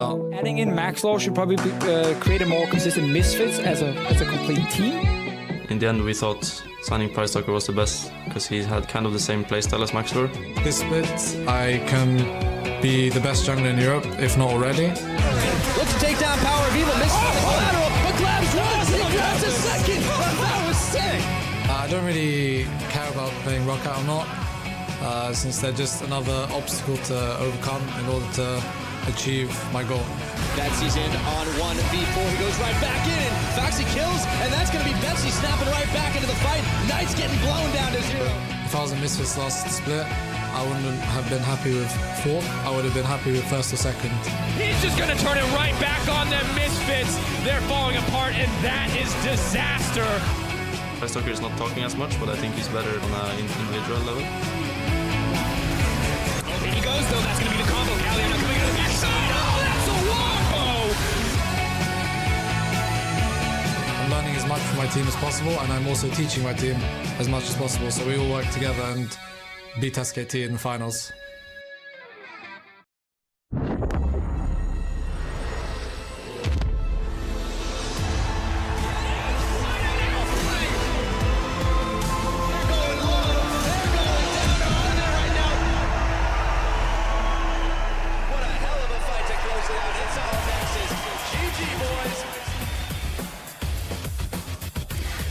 Adding in Maxlaw should probably create a more consistent Misfits as a complete team. In the end, we thought signing Pricetalker was the best because he had kind of the same playstyle as Maxlaw. This split, I can be the best jungler in Europe, if not already. Looks to take down Power of Evil, misses the collateral, but Glabs runs and he grabs a second. That was sick. I don't really care about playing Roccat or not, since they're just another obstacle to overcome in order to achieve my goal. Betsy's in on 1v4. He goes right back in. Foxy kills, and that's going to be Betsy snapping right back into the fight. Knight's getting blown down to 0. If I was in Misfits last split, I wouldn't have been happy with 4th. I would have been happy with 1st or 2nd. He's just going to turn it right back on them Misfits. They're falling apart, and that is disaster. Pricetalker is not talking as much, but I think he's better on an individual level. Here he goes, though. That's going to be the combo. Galliano coming to the backside. Oh, that's a wombo! I'm learning as much from my team as possible, and I'm also teaching my team as much as possible, so we all work together and beat SKT in the finals.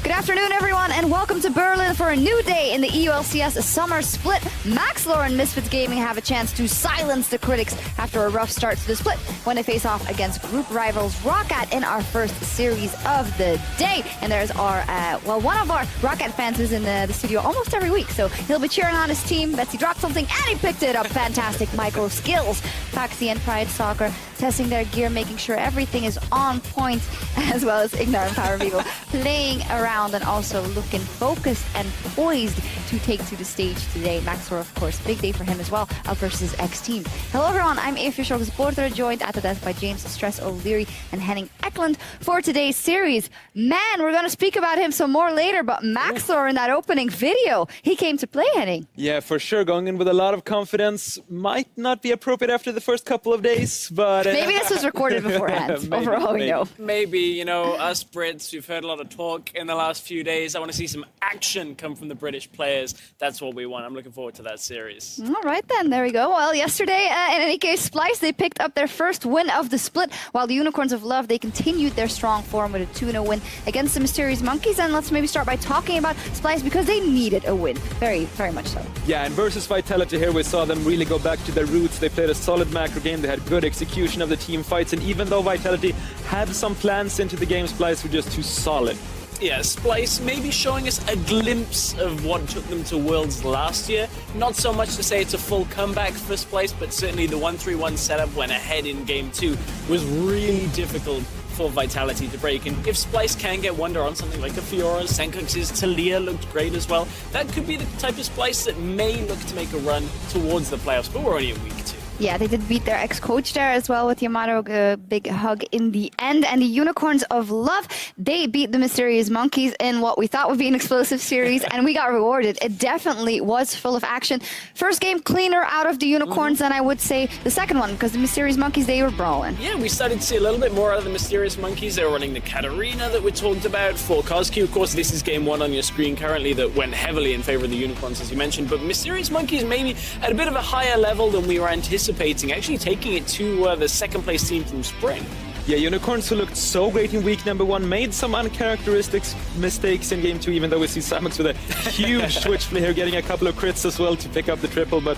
Good afternoon, everyone, and welcome to Berlin for a new day in the EULCS Summer Split. Maxlaw and Misfits Gaming have a chance to silence the critics after a rough start to the split when they face off against group rivals Roccat in our first series of the day. And there's our, one of our Roccat fans who's in the studio almost every week, so he'll be cheering on his team. Betsy dropped something and he picked it up. Fantastic micro skills. Foxy and Pricetalker testing their gear, making sure everything is on point, as well as Ignar and Power of Evil playing around and also looking focused and poised to take to the stage today. Maxlaw, of course, big day for him as well, up versus X Team. Hello everyone, I'm Official Supporter, joined at the desk by James Stress O'Leary and Henning Eklund for today's series. Man, we're going to speak about him some more later, but Maxlaw in that opening video, he came to play, Henning. Yeah, for sure, going in with a lot of confidence. Might not be appropriate after the first couple of days, but... Maybe this was recorded beforehand, maybe, for all we know. Maybe, you know, us Brits, we've heard a lot of talk in the last few days. I want to see some action come from the British players. That's what we want. I'm looking forward to that series. All right, then. There we go. Well, yesterday, in any case, Splice, they picked up their first win of the split, while the Unicorns of Love, they continued their strong form with a 2-0 win against the Mysterious Monkeys. And let's maybe start by talking about Splice, because they needed a win. Very, very much so. Yeah, and versus Vitality here, we saw them really go back to their roots. They played a solid macro game. They had good execution of the team fights. And even though Vitality had some plans into the game, Splice were just too solid. Yeah, Splice maybe showing us a glimpse of what took them to Worlds last year. Not so much to say it's a full comeback for Splice, but certainly the 1-3-1 setup when ahead in Game 2 was really difficult for Vitality to break. And if Splice can get Wonder on something like the Fiora, Senkux's Talia looked great as well. That could be the type of Splice that may look to make a run towards the playoffs, but we're only a week 2. Yeah, they did beat their ex-coach there as well with Yamato, big hug in the end. And the Unicorns of Love, they beat the Mysterious Monkeys in what we thought would be an explosive series, and we got rewarded. It definitely was full of action. First game cleaner out of the Unicorns than I would say the second one, because the Mysterious Monkeys, they were brawling. Yeah, we started to see a little bit more out of the Mysterious Monkeys. They were running the Katarina that we talked about for Caso. Of course, this is game 1 on your screen currently that went heavily in favor of the Unicorns, as you mentioned. But Mysterious Monkeys maybe at a bit of a higher level than we were anticipating, actually taking it to the second place team from Spring. Yeah, Unicorns, who looked so great in week number 1, made some uncharacteristic mistakes in game 2, even though we see Samux with a huge switch play here, getting a couple of crits as well to pick up the triple. But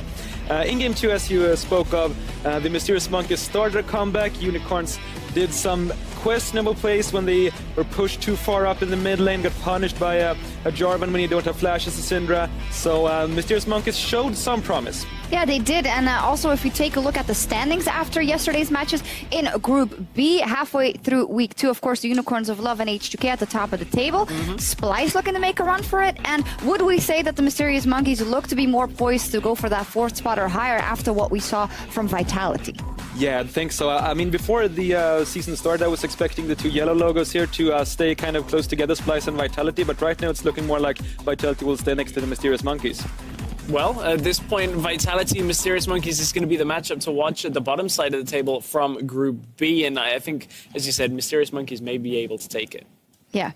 in game 2, as you spoke of, the Mysterious Monkeys started a comeback. Unicorns did some questionable plays when they were pushed too far up in the mid lane, got punished by a Jarvan when you don't have flashes to Syndra. So Mysterious Monkeys showed some promise. Yeah, they did. And also, if we take a look at the standings after yesterday's matches in Group B, halfway through week 2, of course, the Unicorns of Love and H2K at the top of the table. Splice looking to make a run for it. And would we say that the Mysterious Monkeys look to be more poised to go for that 4th spot or higher after what we saw from Vitality? Yeah, I think so. I mean, before the season started, I was expecting the 2 yellow logos here to stay kind of close together, Splice and Vitality. But right now, it's looking more like Vitality will stay next to the Mysterious Monkeys. Well, at this point, Vitality and Mysterious Monkeys is going to be the matchup to watch at the bottom side of the table from Group B. And I think, as you said, Mysterious Monkeys may be able to take it. Yeah.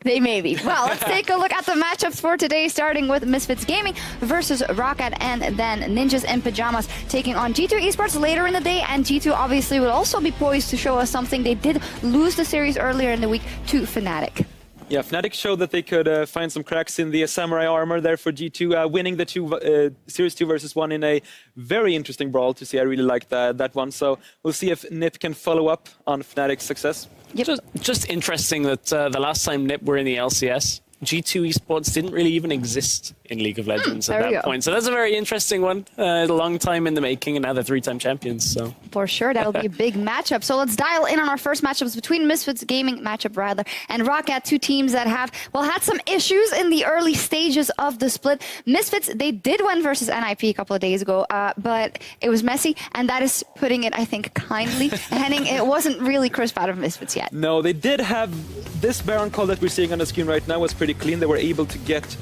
They may be. Well, let's take a look at the matchups for today, starting with Misfits Gaming versus Roccat, and then Ninjas in Pajamas taking on G2 Esports later in the day. And G2 obviously will also be poised to show us something. They did lose the series earlier in the week to Fnatic. Yeah, Fnatic showed that they could find some cracks in the samurai armor there for G2, winning the Series 2 versus 1 in a very interesting brawl to see. I really liked that one. So we'll see if NiP can follow up on Fnatic's success. Yep. Just interesting that the last time NiP were in the LCS, G2 Esports didn't really even exist in League of Legends at that point. So that's a very interesting one. A long time in the making, and now they're 3-time champions. So for sure, that'll be a big matchup. So let's dial in on our first matchups between Misfits Gaming matchup rather and Roccat, two teams that have had some issues in the early stages of the split. Misfits, they did win versus NIP a couple of days ago, but it was messy, and that is putting it, I think, kindly. Henning, it wasn't really crisp out of Misfits yet. No, they did have this Baron call that we're seeing on the screen right now was pretty clean. They were able to get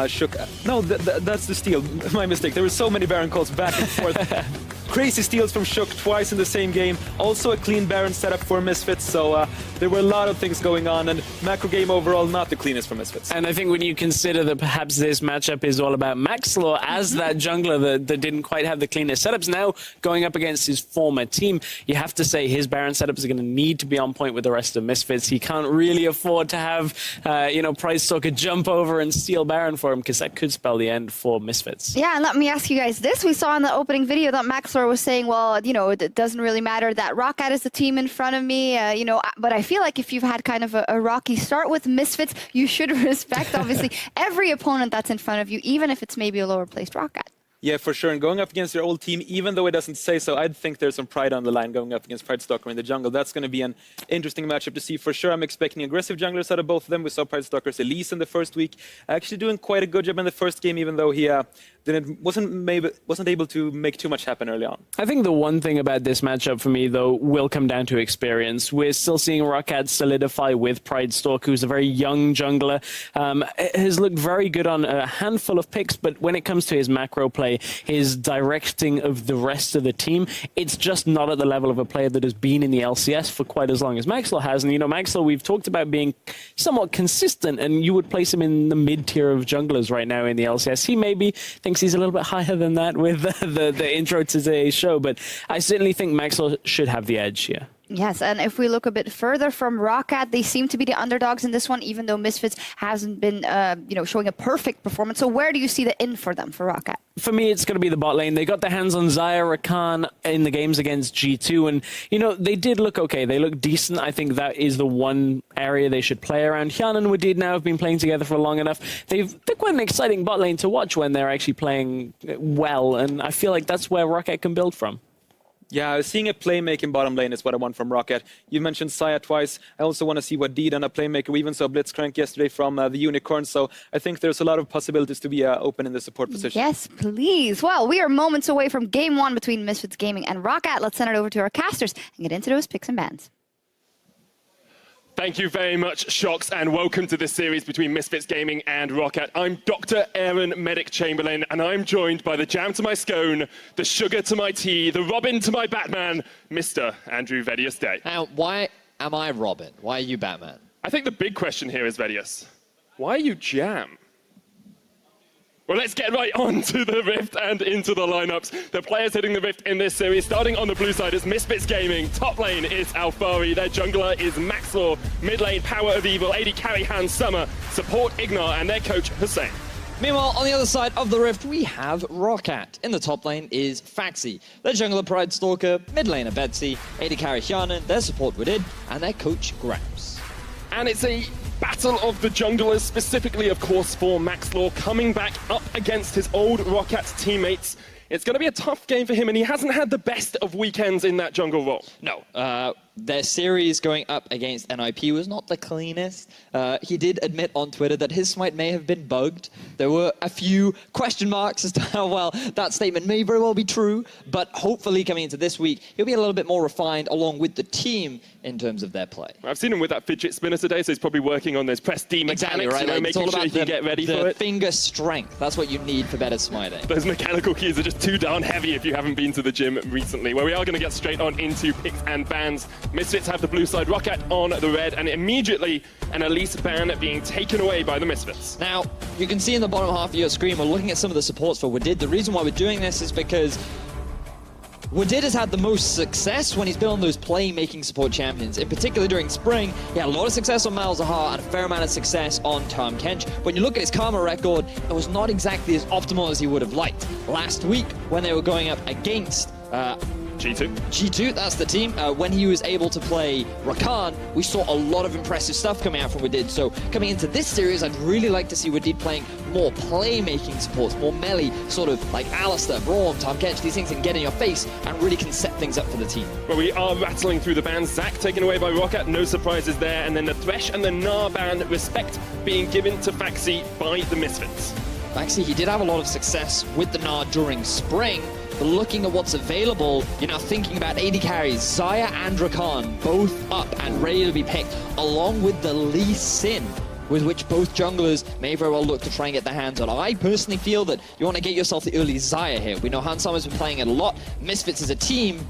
Shook. No, that's the steal. My mistake. There were so many Baron calls back and forth. Crazy steals from Shook twice in the same game. Also a clean Baron setup for Misfits. So there were a lot of things going on, and macro game overall not the cleanest for Misfits. And I think when you consider that perhaps this matchup is all about Maxlor as that jungler that didn't quite have the cleanest setups, now going up against his former team, you have to say his Baron setups are going to need to be on point with the rest of Misfits. He can't really afford to have, Pridestalker jump over and steal Baron for him, because that could spell the end for Misfits. Yeah, and let me ask you guys this. We saw in the opening video that Maxlor was saying, well, it doesn't really matter that Roccat is the team in front of me, but I feel like if you've had kind of a rocky start with Misfits, you should respect, obviously, every opponent that's in front of you, even if it's maybe a lower placed Roccat. Yeah, for sure. And going up against your old team, even though it doesn't say so, I'd think there's some pride on the line going up against Pridestalker in the jungle. That's going to be an interesting matchup to see for sure. I'm expecting aggressive junglers out of both of them. We saw Pridestalker's Elise in the first week, actually doing quite a good job in the first game, even though he wasn't able to make too much happen early on. I think the one thing about this matchup for me, though, will come down to experience. We're still seeing Roccat solidify with Pridestalker, who's a very young jungler. Has looked very good on a handful of picks, but when it comes to his macro play, his directing of the rest of the team, it's just not at the level of a player that has been in the LCS for quite as long as Maxlor has. And, Maxlor, we've talked about being somewhat consistent, and you would place him in the mid-tier of junglers right now in the LCS. He maybe thinks he's a little bit higher than that with the intro to today's show, but I certainly think Maxlor should have the edge here. Yes, and if we look a bit further from Roccat, they seem to be the underdogs in this one, even though Misfits hasn't been, showing a perfect performance. So where do you see the in for them, for Roccat? For me, it's going to be the bot lane. They got their hands on Xayah, Rakan in the games against G2, and, they did look okay. They look decent. I think that is the one area they should play around. Hyun and Wadid now have been playing together for long enough. They're quite an exciting bot lane to watch when they're actually playing well, and I feel like that's where Roccat can build from. Yeah, seeing a playmaking bottom lane is what I want from Roccat. You mentioned Xayah twice. I also want to see what Deed on a playmaker. We even saw Blitzcrank yesterday from the Unicorn, so I think there's a lot of possibilities to be open in the support position. Yes, please. Well, we are moments away from Game 1 between Misfits Gaming and Roccat. Let's send it over to our casters and get into those picks and bans. Thank you very much, Shocks, and welcome to this series between Misfits Gaming and Roccat. I'm Dr. Aaron Medic Chamberlain, and I'm joined by the jam to my scone, the sugar to my tea, the Robin to my Batman, Mr. Andrew Vedius Day. Now, why am I Robin? Why are you Batman? I think the big question here is, Vedius, why are you jam? Well, let's get right on to the Rift and into the lineups. The players hitting the Rift in this series, starting on the blue side is Misfits Gaming. Top lane is Alfari. Their jungler is Maxlor. Mid lane, Power of Evil. AD carry Hans Summer. Support Ignar and their coach Hussein. Meanwhile, on the other side of the Rift, we have Roccat. In the top lane is Faxi. Their jungler Pridestalker. Mid laner Betsy. AD carry Hyanan. Their support Wadid. And their coach Gramps. And it's a battle of the junglers, specifically, of course, for Maxlor, coming back up against his old Roccat teammates. It's going to be a tough game for him, and he hasn't had the best of weekends in that jungle role. No. their series going up against NIP was not the cleanest. He did admit on Twitter that his smite may have been bugged. There were a few question marks as to how well that statement may very well be true, but hopefully coming into this week, he'll be a little bit more refined along with the team in terms of their play. I've seen him with that fidget spinner today, so he's probably working on those press D mechanics, exactly, right? You know, Like, making sure he can get ready for it. Finger strength, that's what you need for better smiting. Those mechanical keys are just too darn heavy if you haven't been to the gym recently. Where we are going to get straight on into picks and bans. Misfits have the blue side, Roccat on the red, and immediately an Elise ban being taken away by the Misfits. Now, you can see in the bottom half of your screen, we're looking at some of the supports for Wadid. The reason why we're doing this is because Wadid has had the most success when he's been on those playmaking support champions. In particular during spring, he had a lot of success on Malzahar and a fair amount of success on Tom Kench. When you look at his karma record, it was not exactly as optimal as he would have liked. Last week, when they were going up against G2, that's the team. When he was able to play Rakan, we saw a lot of impressive stuff coming out from Wadid. So coming into this series, I'd really like to see Wadid playing more playmaking supports, more melee, sort of like Alistair, Braum, Tom Kench, these things can get in your face and really can set things up for the team. Well, we are rattling through the bans. Zac taken away by Roccat, no surprises there. And then the Thresh and the Gnar ban, respect being given to Faxi by the Misfits. Faxi, he did have a lot of success with the Gnar during spring. But looking at what's available, you're now thinking about AD carries, Xayah and Rakan, both up and ready to be picked, along with the Lee Sin, with which both junglers may very well look to try and get their hands on. I personally feel that you want to get yourself the early Xayah here. We know Hansama's been playing it a lot. Misfits as a team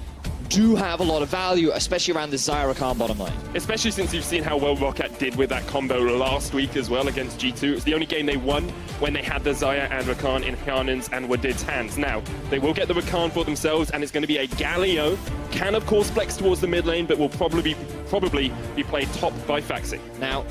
do have a lot of value, especially around the Xayah Rakan bottom lane. Especially since you've seen how well Roccat did with that combo last week as well against G2. It was the only game they won when they had the Xayah and Rakan in Hyanen's and Wadid's hands. Now, they will get the Rakan for themselves, and it's going to be a Galio. Can, of course, flex towards the mid lane, but will probably be played top by Faxi. Now,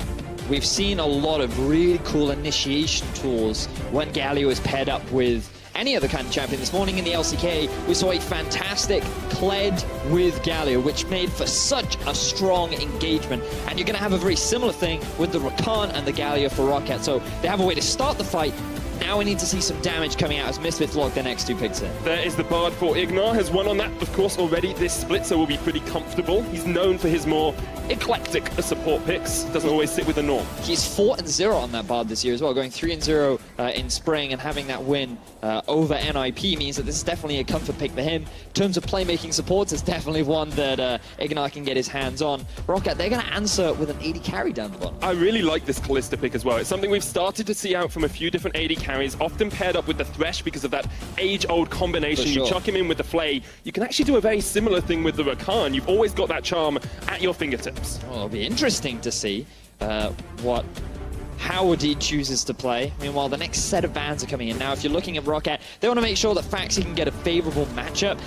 we've seen a lot of really cool initiation tools when Galio is paired up with any other kind of champion. This morning in the LCK, we saw a fantastic Kled with Galio, which made for such a strong engagement. And you're going to have a very similar thing with the Rakan and the Galio for Roccat. So they have a way to start the fight. Now we need to see some damage coming out as Misfits lock their next two picks in. There is the Bard for Ignar, has won on that, of course, already this split, so will be pretty comfortable. He's known for his more eclectic support picks, doesn't always sit with the norm. He's 4-0 on that Bard this year as well, going 3-0 in spring, and having that win over NIP means that this is definitely a comfort pick for him. In terms of playmaking supports, it's definitely one that Ignar can get his hands on. Roccat, they're going to answer with an AD carry down the bottom. I really like this Kalista pick as well. It's something we've started to see out from a few different AD carries, often paired up with the Thresh because of that age-old combination. Sure. You chuck him in with the Flay. You can actually do a very similar thing with the Rakan. You've always got that charm at your fingertips. Well, it'll be interesting to see how Wadid chooses to play. Meanwhile, the next set of bans are coming in. Now, if you're looking at Roccat, they want to make sure that Faxi can get a favorable matchup.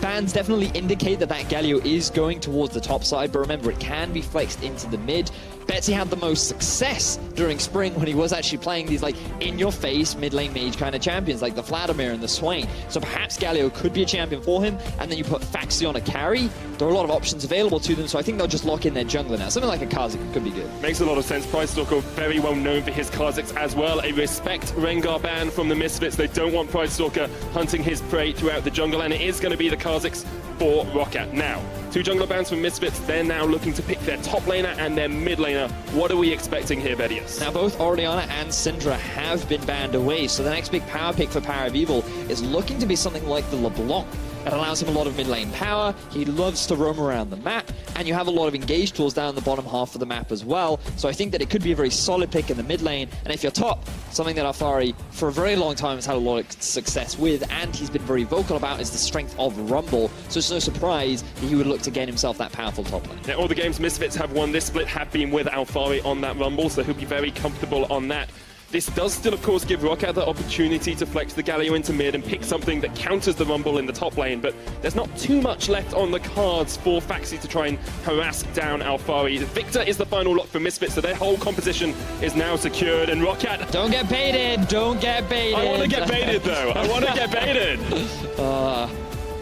Bans definitely indicate that Galio is going towards the top side, but remember, it can be flexed into the mid. Betsy had the most success during spring when he was actually playing these like in-your-face mid-lane mage kind of champions like the Vladimir and the Swain. So perhaps Galio could be a champion for him, and then you put Faxi on a carry. There are a lot of options available to them, so I think they'll just lock in their jungler now. Something like a Caso could be good. Makes a lot of sense. Price Stalker very well known for his Kha'Zix as well. A respect Rengar ban from the Misfits. They don't want Price Stalker hunting his prey throughout the jungle, and it is going to be the Kha'Zix for Roccat. Now, two jungler bans from Misfits. They're now looking to pick their top laner and their mid laner. What are we expecting here, Vedius? Now, both Orianna and Syndra have been banned away, so the next big power pick for Power of Evil is looking to be something like the LeBlanc. It allows him a lot of mid-lane power, he loves to roam around the map, and you have a lot of engage tools down the bottom half of the map as well, so I think that it could be a very solid pick in the mid lane, and if you're top, something that Alfari for a very long time has had a lot of success with, and he's been very vocal about, is the strength of Rumble, so it's no surprise that he would look to gain himself that powerful top lane. Now, all the games Misfits have won this split have been with Alfari on that Rumble, so he'll be very comfortable on that. This does still, of course, give Roccat the opportunity to flex the Galio into mid and pick something that counters the Rumble in the top lane, but there's not too much left on the cards for Faxi to try and harass down Alfari. Victor is the final lock for Misfits, so their whole composition is now secured, and Roccat... Don't get baited! Don't get baited! I want to get baited, though. I want to get baited!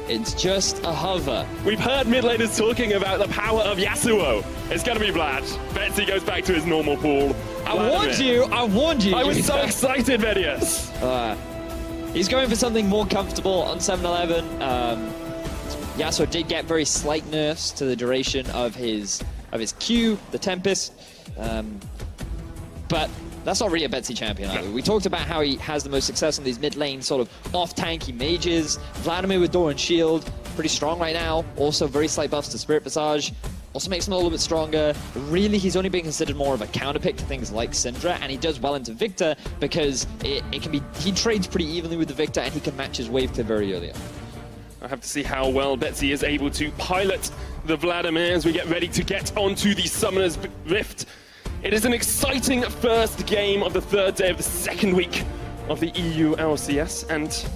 It's just a hover. We've heard mid laners talking about the power of Yasuo. It's going to be Vlad. Betsy goes back to his normal pool. I warned you! I warned you! I was so excited, Vedius! He's going for something more comfortable on 7-11. Yasuo did get very slight nerfs to the duration of his Q, the Tempest, but that's not really a Betsy champion either. We talked about how he has the most success on these mid lane sort of off-tanky mages. Vladimir with Door and Shield, pretty strong right now. Also very slight buffs to Spirit Visage. Also makes him a little bit stronger. Really, he's only being considered more of a counterpick to things like Syndra, and he does well into Victor because it can be, he trades pretty evenly with the Victor and he can match his wave clear very early on. I have to see how well Betsy is able to pilot the Vladimir as we get ready to get onto the Summoner's Rift. It is an exciting first game of the third day of the second week of the EU LCS, and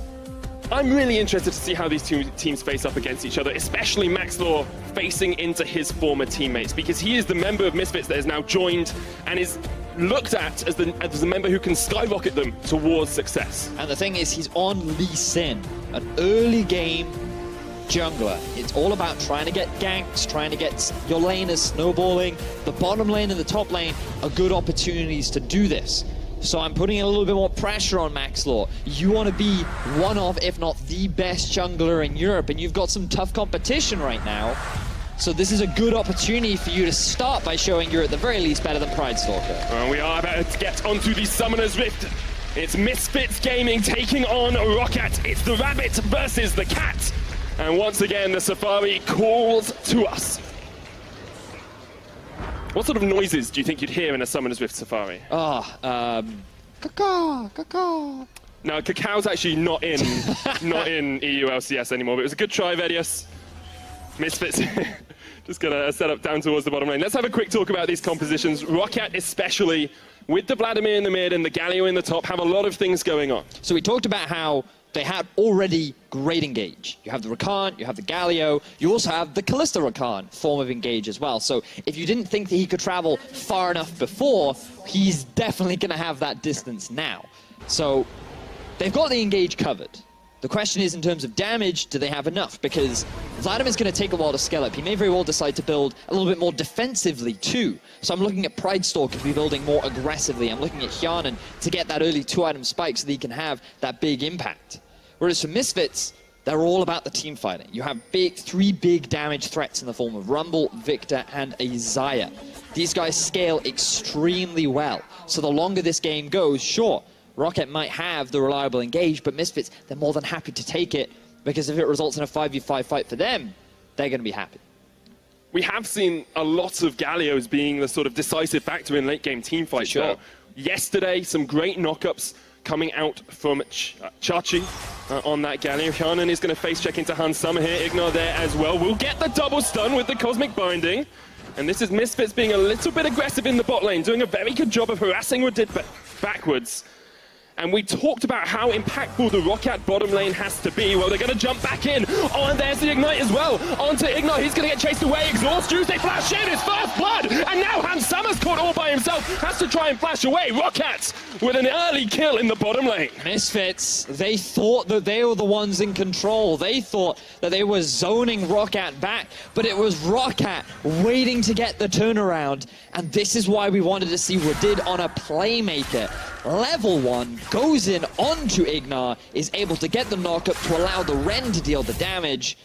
I'm really interested to see how these two teams face up against each other, especially MaxLaw facing into his former teammates, because he is the member of Misfits that has now joined and is looked at as the member who can skyrocket them towards success. And the thing is, he's on Lee Sin, an early game jungler. It's all about trying to get ganks, trying to get your laners snowballing. The bottom lane and the top lane are good opportunities to do this. So I'm putting a little bit more pressure on MaxLaw. You want to be one of, if not the best jungler in Europe, and you've got some tough competition right now. So this is a good opportunity for you to start by showing you're at the very least better than Pridestalker. We are about to get onto the Summoner's Rift. It's Misfits Gaming taking on Roccat. It's the rabbit versus the cat. And once again, the Safari calls to us. What sort of noises do you think you'd hear in a Summoner's Rift Safari? Caca, caca. No, Cacao's actually not in EU LCS anymore, but it was a good try, Vedius. Misfits just gonna set up down towards the bottom lane. Let's have a quick talk about these compositions. Roccat especially, with the Vladimir in the mid and the Galio in the top, have a lot of things going on. So we talked about how they had already great engage. You have the Roccat, you have the Galio, you also have the Kalista Roccat form of engage as well. So if you didn't think that he could travel far enough before, he's definitely going to have that distance now. So they've got the engage covered. The question is, in terms of damage, do they have enough? Because Vladimir's going to take a while to scale up. He may very well decide to build a little bit more defensively too. So I'm looking at Pridestalker to be building more aggressively. I'm looking at Hjarnan to get that early 2-item spike so that he can have that big impact. Whereas for Misfits, they're all about the team fighting. You have three big damage threats in the form of Rumble, Victor, and Isaiah. These guys scale extremely well. So the longer this game goes, sure, Roccat might have the reliable engage, but Misfits, they're more than happy to take it, because if it results in a 5v5 fight for them, they're going to be happy. We have seen a lot of Galios being the sort of decisive factor in late game team fights. Sure. Yesterday, some great knockups coming out from Chachi on that Galio. Hjarnan is going to face check into Hans Summer here. Ignar there as well. We'll get the double stun with the Cosmic Binding. And this is Misfits being a little bit aggressive in the bot lane, doing a very good job of harassing Woodid backwards. And we talked about how impactful the Roccat bottom lane has to be. Well, they're going to jump back in. Oh, and there's the Ignite as well. Onto Ignar. He's going to get chased away. Exhaust juice. They flash in. His first blood. And now Hans Summer's caught all by himself. Has to try and flash away. Roccat with an early kill in the bottom lane. Misfits, they thought that they were the ones in control. They thought that they were zoning Roccat back, but it was Roccat waiting to get the turnaround. And this is why we wanted to see Woodid on a playmaker. Level 1 goes in onto Ignar, is able to get the knockup to allow the Ren to deal the damage,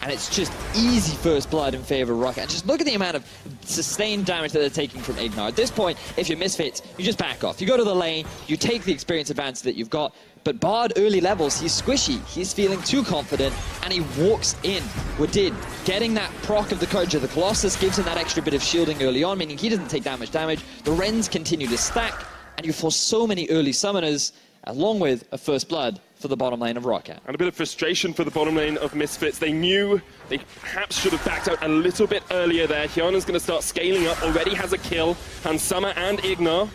and it's just easy first blood in favor of Roccat. Just look at the amount of sustained damage that they're taking from Ignar. At this point, if you're Misfits, you just back off. You go to the lane, you take the experience advantage that you've got, but Bard early levels, he's squishy, he's feeling too confident, and he walks in. Woodid getting that proc of the Courage of the Colossus gives him that extra bit of shielding early on, meaning he doesn't take damage. The Rens continue to stack, and you force so many early summoners, along with a first blood for the bottom lane of Roccat. And a bit of frustration for the bottom lane of Misfits. They knew they perhaps should have backed out a little bit earlier there. Hjarnan's going to start scaling up, already has a kill. Hans Summer and Ignar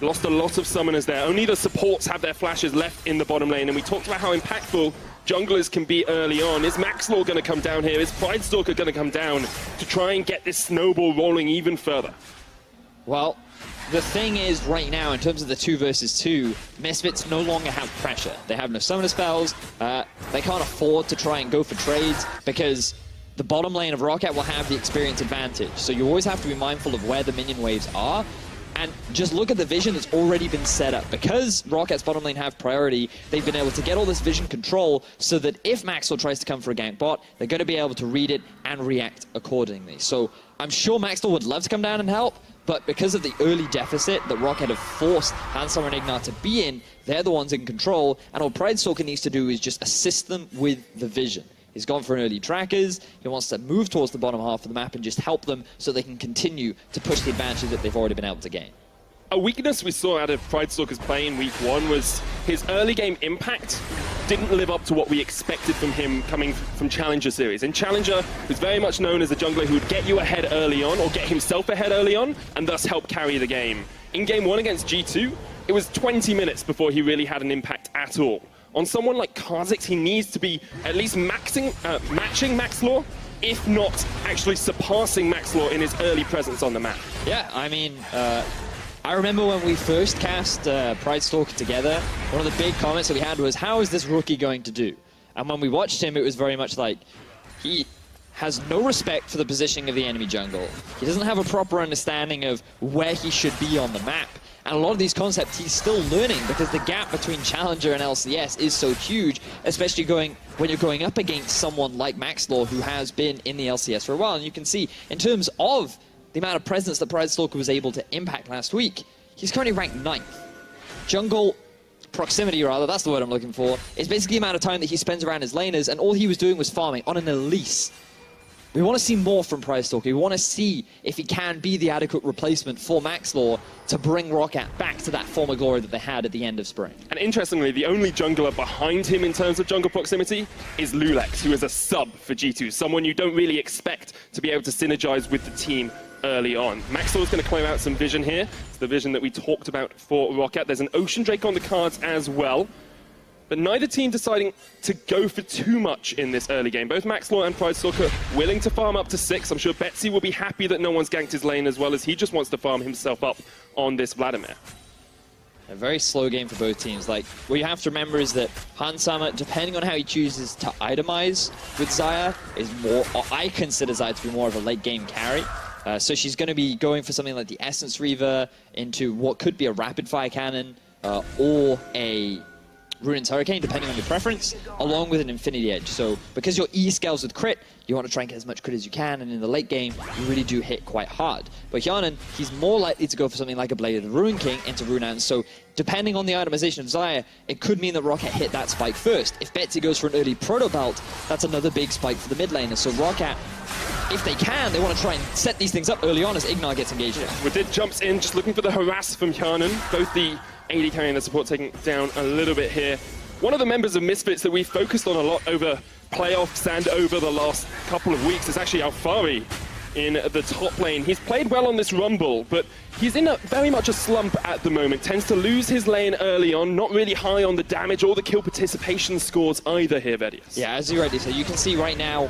lost a lot of summoners there. Only the supports have their flashes left in the bottom lane, and we talked about how impactful junglers can be early on. Is MaxLaw going to come down here? Is Pridestalker going to come down to try and get this snowball rolling even further? Well, the thing is, right now, in terms of the 2 versus 2, Misfits no longer have pressure. They have no summoner spells. They can't afford to try and go for trades because the bottom lane of Roccat will have the experience advantage. So you always have to be mindful of where the minion waves are. And just look at the vision that's already been set up. Because Rockat's bottom lane have priority, they've been able to get all this vision control so that if Maxwell tries to come for a gank bot, they're going to be able to read it and react accordingly. So I'm sure Maxwell would love to come down and help, but because of the early deficit that Roccat have forced Handsummer and Ignar to be in, they're the ones in control, and all Pridestalker needs to do is just assist them with the vision. He's gone for an early trackers, he wants to move towards the bottom half of the map and just help them so they can continue to push the advantage that they've already been able to gain. A weakness we saw out of Pridestalker's play in week 1 was his early game impact didn't live up to what we expected from him coming from Challenger series. In Challenger, he was very much known as a jungler who would get you ahead early on, or get himself ahead early on, and thus help carry the game. In game 1 against G2, it was 20 minutes before he really had an impact at all. On someone like Kha'Zix, he needs to be at least matching Maxlore, if not actually surpassing Maxlore in his early presence on the map. Yeah, I mean, I remember when we first cast Pridestalker together, one of the big comments that we had was, how is this rookie going to do? And when we watched him, it was very much like, he has no respect for the positioning of the enemy jungle. He doesn't have a proper understanding of where he should be on the map. And a lot of these concepts he's still learning because the gap between Challenger and LCS is so huge, especially when you're going up against someone like Maxlore who has been in the LCS for a while. And you can see, in terms of the amount of presence that Pridestalker was able to impact last week, he's currently ranked 9th. Jungle proximity, rather, that's the word I'm looking for, is basically the amount of time that he spends around his laners, and all he was doing was farming on an Elise. We want to see more from Pridestalker. We want to see if he can be the adequate replacement for Maxlore to bring Roccat back to that former glory that they had at the end of spring. And interestingly, the only jungler behind him in terms of jungle proximity is Lulex, who is a sub for G2, someone you don't really expect to be able to synergize with the team early on. Maxlore's going to claim out some vision here. It's the vision that we talked about for Roccat. There's an Ocean Drake on the cards as well. But neither team deciding to go for too much in this early game. Both Maxlore and Pridestalker willing to farm up to 6. I'm sure Betsy will be happy that no one's ganked his lane as well, as he just wants to farm himself up on this Vladimir. A very slow game for both teams. Like, what you have to remember is that Handsummer, depending on how he chooses to itemize with Xayah, is more, or I consider Xayah to be more of a late game carry. So she's going to be going for something like the Essence Reaver into what could be a rapid fire cannon or a Ruin's Hurricane, depending on your preference, along with an Infinity Edge. So because your E scales with crit, you want to try and get as much crit as you can, and in the late game, you really do hit quite hard. But Hyanan, he's more likely to go for something like a Blade of the Ruin King into Runan, so depending on the itemization of Xayah, it could mean that Roccat hit that spike first. If Betsy goes for an early Proto Belt, that's another big spike for the mid laner. So Roccat, if they can, they want to try and set these things up early on as Ignar gets engaged. Wadid jumps in, just looking for the harass from Hyanan. Both the AD carry and the support taking down a little bit here. One of the members of Misfits that we focused on a lot over playoffs and over the last couple of weeks is actually Alfari in the top lane. He's played well on this Rumble, but he's in very much a slump at the moment. Tends to lose his lane early on, not really high on the damage or the kill participation scores either here, Vedius. Yeah, as you rightly say, you can see right now,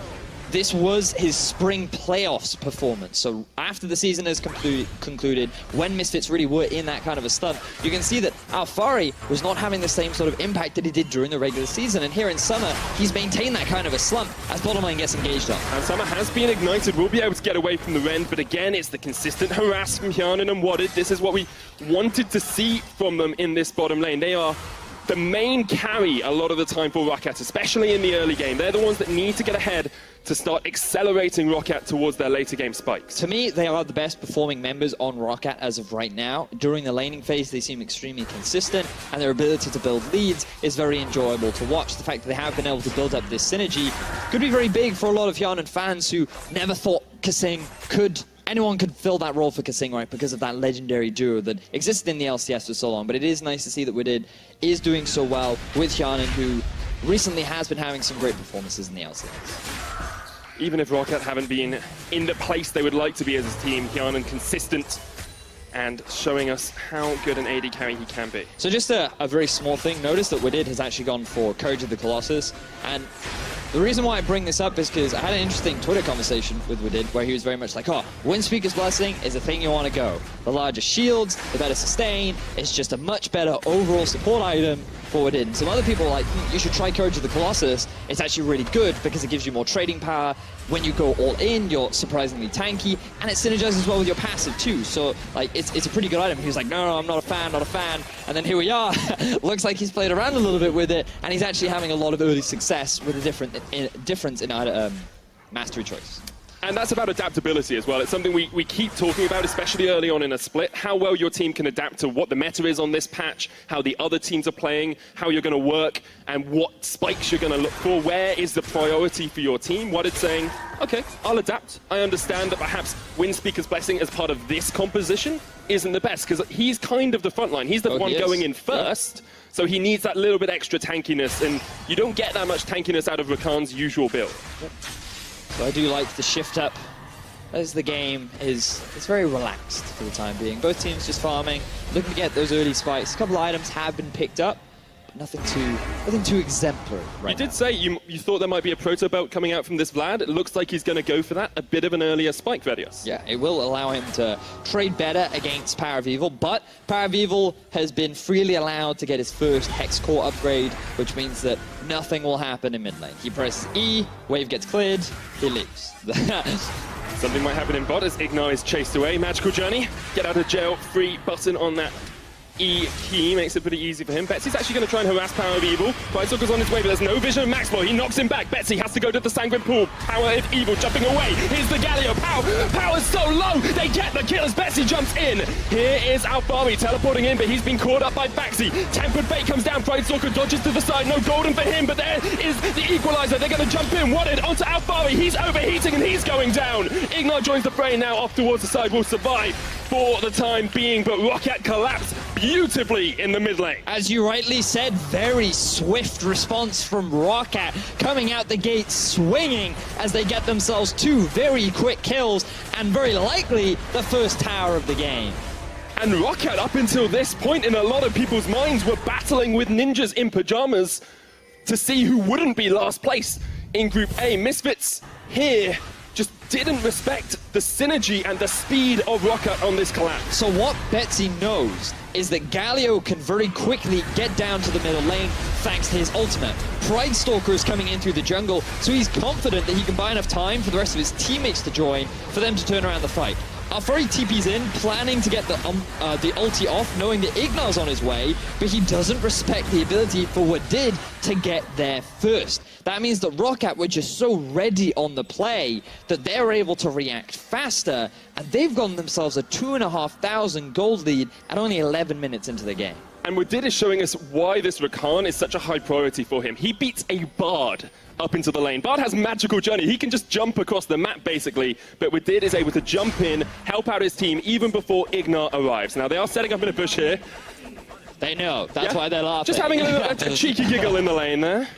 this was his spring playoffs performance. So after the season has concluded, when Misfits really were in that kind of a slump, you can see that Alfari was not having the same sort of impact that he did during the regular season. And here in summer, he's maintained that kind of a slump as bottom lane gets engaged on. And summer has been ignited, will be able to get away from the Rend, but again, it's the consistent harass from Hyanan and Wadid. This is what we wanted to see from them in this bottom lane. They are the main carry a lot of the time for Roccat, especially in the early game. They're the ones that need to get ahead to start accelerating Roccat towards their later game spikes. To me, they are the best performing members on Roccat as of right now. During the laning phase, they seem extremely consistent, and their ability to build leads is very enjoyable to watch. The fact that they have been able to build up this synergy could be very big for a lot of Hyanan fans who never thought Kasing anyone could fill that role for Kasing, right, because of that legendary duo that existed in the LCS for so long. But it is nice to see that Wadid is doing so well with Hyanan, who recently has been having some great performances in the LCS. Even if Roccat haven't been in the place they would like to be as a team, Hyanan consistent and showing us how good an AD carry he can be. So just a very small thing, notice that Wadid has actually gone for Courage of the Colossus, and the reason why I bring this up is because I had an interesting Twitter conversation with Wadid where he was very much like, oh, Windspeaker's Blessing is the thing you want to go. The larger shields, the better sustain, it's just a much better overall support item. for Wadid. Some other people are like, you should try Courage of the Colossus. It's actually really good because it gives you more trading power. When you go all in, you're surprisingly tanky, and it synergizes well with your passive too. So like, it's a pretty good item. He was like, no, I'm not a fan, not a fan. And then here we are. Looks like he's played around a little bit with it, and he's actually having a lot of early success with a difference in mastery choice. And that's about adaptability as well. It's something we keep talking about, especially early on in a split, how well your team can adapt to what the meta is on this patch, how the other teams are playing, how you're going to work, and what spikes you're going to look for. Where is the priority for your team? What it's saying, okay, I'll adapt. I understand that perhaps Windspeaker's Blessing as part of this composition isn't the best, because he's kind of the front line. He's the one going in first, so he needs that little bit extra tankiness, and you don't get that much tankiness out of Rakan's usual build. So I do like the shift up as the game is very relaxed for the time being. Both teams just farming, looking to get those early spikes. A couple of items have been picked up, but nothing too exemplary right You did say you thought there might be a proto belt coming out from this Vlad. It looks like he's going to go for that, a bit of an earlier spike, Vedios. Yeah, it will allow him to trade better against Power of Evil, but Power of Evil has been freely allowed to get his first Hex Core upgrade, which means that nothing will happen in mid lane. He presses E, wave gets cleared, he leaves. Something might happen in bot as Ignar is chased away. Magical Journey, get out of jail free button on that E key makes it pretty easy for him. Betsy's actually going to try and harass Power of Evil. Pride-Stalker's on his way, but there's no vision of Maxwell. He knocks him back. Betsy has to go to the Sanguine Pool. Power of Evil jumping away. Here's the Galio. Power's so low. They get the kill as Betsy jumps in. Here is Alfari teleporting in, but he's been caught up by Baxi. Tempered Fate comes down. Pride-Stalker dodges to the side. No golden for him, but there is the equalizer. They're going to jump in. Wanted onto Alfari. He's overheating and he's going down. Ignar joins the fray now off towards the side. Will survive for the time being, but Roccat collapsed beautifully in the mid lane. As you rightly said, very swift response from Roccat, coming out the gate swinging as they get themselves two very quick kills, and very likely the first tower of the game. And Roccat, up until this point, in a lot of people's minds, were battling with ninjas in pajamas to see who wouldn't be last place in Group A. Misfits here just didn't respect the synergy and the speed of Roccat on this collapse. So what Betsy knows is that Galio can very quickly get down to the middle lane thanks to his ultimate. Pride-Stalker is coming in through the jungle, so he's confident that he can buy enough time for the rest of his teammates to join for them to turn around the fight. Alfari TP's in, planning to get the ulti off, knowing that Ignar's on his way, but he doesn't respect the ability for Wadid to get there first. That means that Roccat were just so ready on the play that they're able to react faster, and they've gotten themselves a 2,500 gold lead at only 11 minutes into the game. And Wadid is showing us why this Rakan is such a high priority for him. He beats a Bard up into the lane. Bard has Magical Journey. He can just jump across the map, basically, but Wadid is able to jump in, help out his team, even before Ignar arrives. Now, they are setting up in a bush here. They know. That's why they're laughing. Just having a cheeky giggle in the lane there.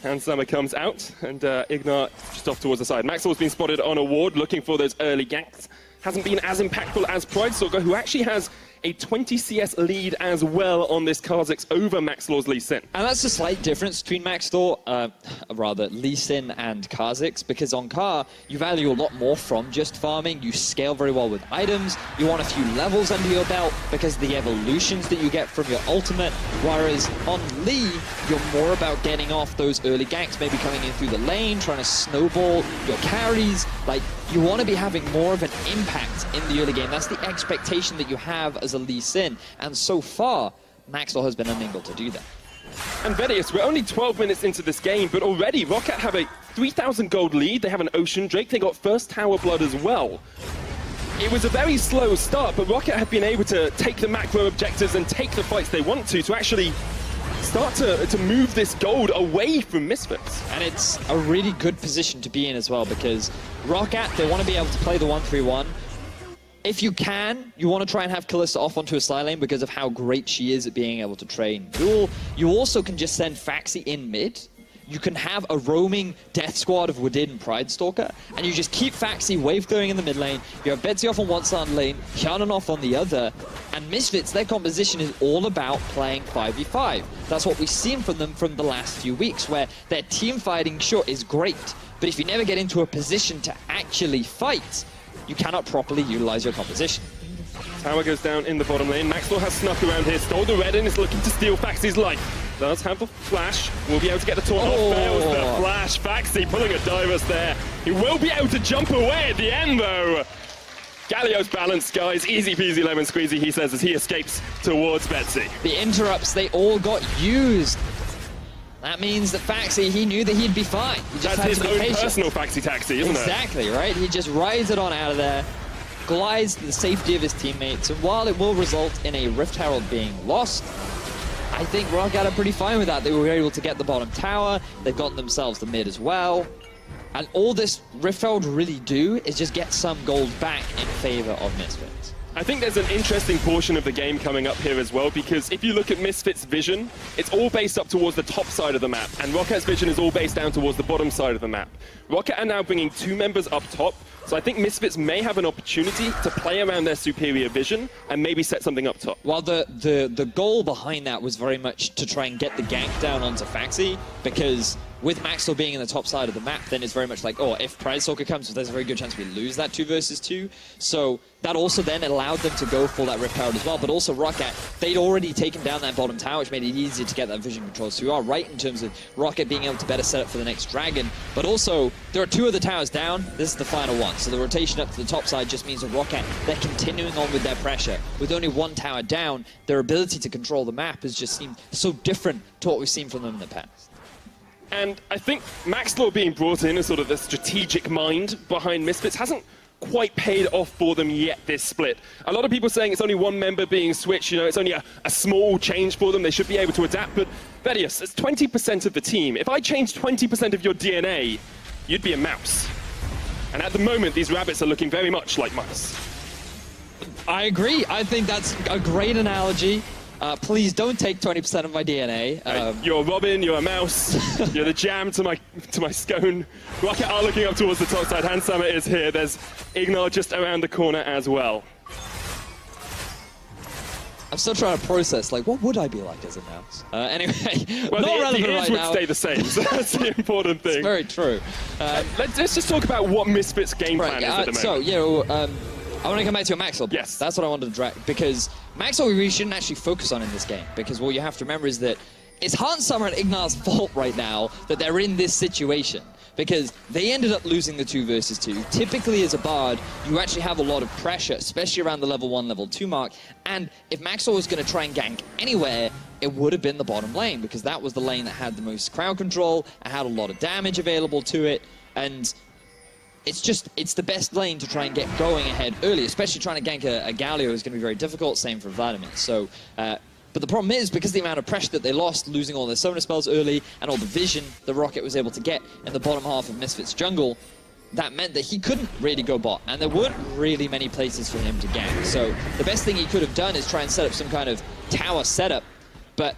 Handsummer comes out, and Ignar just off towards the side. Maxwell's been spotted on a ward, looking for those early ganks. Hasn't been as impactful as Pride-Stalker, who actually has a 20 CS lead as well on this Kha'Zix over Maxlaw's Lee Sin. And that's a slight difference between Lee Sin and Kha'Zix, because on Ka, you value a lot more from just farming. You scale very well with items. You want a few levels under your belt because of the evolutions that you get from your ultimate. Whereas on Lee, you're more about getting off those early ganks, maybe coming in through the lane, trying to snowball your carries. Like, you want to be having more of an impact in the early game. That's the expectation that you have as a Lee Sin, and so far, Maxwell has been unable to do that. And Vedios, we're only 12 minutes into this game, but already Roccat have a 3,000 gold lead. They have an Ocean Drake. They got first Tower Blood as well. It was a very slow start, but Roccat have been able to take the macro objectives and take the fights they want to actually start to move this gold away from Misfits. And it's a really good position to be in as well, because Roccat, they want to be able to play the 1-3-1. If you can, you want to try and have Kalista off onto a side lane because of how great she is at being able to train duel. You also can just send Faxi in mid. You can have a roaming death squad of Wadid and Pride-Stalker, and you just keep Faxi wave clearing in the mid lane. You have Betsy off on one side lane, Hyanon off on the other, and Misfits, their composition is all about playing 5v5. That's what we've seen from them from the last few weeks, where their team fighting, sure, is great, but if you never get into a position to actually fight, you cannot properly utilize your composition. Tower goes down in the bottom lane. Maxwell has snuck around here, stole the red and is looking to steal Faxi's life. Does have the flash, will be able to get the taunt off. Fails the flash. Faxi pulling a Divers there. He will be able to jump away at the end though. Galio's balanced, guys. Easy peasy lemon squeezy, he says, as he escapes towards Betsy. The interrupts, they all got used. That means that Faxi, he knew that he'd be fine. He just That's his had to be own patient. personal Faxi taxi, isn't it? Exactly, right? He just rides it on out of there, glides to the safety of his teammates, and while it will result in a Rift Herald being lost, I think Roccat are pretty fine with that. They were able to get the bottom tower, they've gotten themselves the mid as well, and all this Rift Herald really do is just get some gold back in favor of Misfits. I think there's an interesting portion of the game coming up here as well, because if you look at Misfits' vision, it's all based up towards the top side of the map, and Rockat's vision is all based down towards the bottom side of the map. Roccat are now bringing 2 members up top, so I think Misfits may have an opportunity to play around their superior vision and maybe set something up top. Well, the goal behind that was very much to try and get the gank down onto Faxi, because with Maxwell being in the top side of the map, then it's very much like, oh, if Prize Stalker comes, there's a very good chance we lose that 2 versus 2. So that also then allowed them to go for that Rift Herald as well. But also Roccat, they'd already taken down that bottom tower, which made it easier to get that vision control. So you are right in terms of Roccat being able to better set up for the next dragon. But also, there are 2 of the towers down. This is the final one. So the rotation up to the top side just means that Roccat, they're continuing on with their pressure. With only 1 tower down, their ability to control the map has just seemed so different to what we've seen from them in the past. And I think Maxwell being brought in as sort of the strategic mind behind Misfits hasn't quite paid off for them yet this split. A lot of people saying it's only 1 member being switched, you know, it's only a small change for them, they should be able to adapt, but Vedius, it's 20% of the team. If I change 20% of your DNA, you'd be a mouse. And at the moment, these rabbits are looking very much like mice. I agree. I think that's a great analogy. Please don't take 20% of my DNA. You're a robin, you're a mouse, you're the jam to my scone. Roccat are looking up towards the top side. Hand Summit is here. There's Ignar just around the corner as well. I'm still trying to process, like, what would I be like as a mouse? Anyway, well, not the relevant ears right would now. stay the same, so that's the important thing. It's very true. Let's just talk about what Misfits' game plan is at the moment. So, you know, I want to come back to your Maxwell. Yes. That's what I wanted to drag, because Maxwell we really shouldn't actually focus on in this game, because what you have to remember is that it's Hans Summer and Ignar's fault right now that they're in this situation, because they ended up losing the 2 versus 2. Typically as a Bard, you actually have a lot of pressure, especially around the level 1, level 2 mark, and if Maxwell was going to try and gank anywhere, it would have been the bottom lane, because that was the lane that had the most crowd control, it had a lot of damage available to it, and it's the best lane to try and get going ahead early, especially trying to gank a Galio is going to be very difficult, same for Vladimir. So, but the problem is, because of the amount of pressure that they lost, losing all their summoner spells early, and all the vision the Roccat was able to get in the bottom half of Misfits jungle, that meant that he couldn't really go bot, and there weren't really many places for him to gank. So the best thing he could have done is try and set up some kind of tower setup, but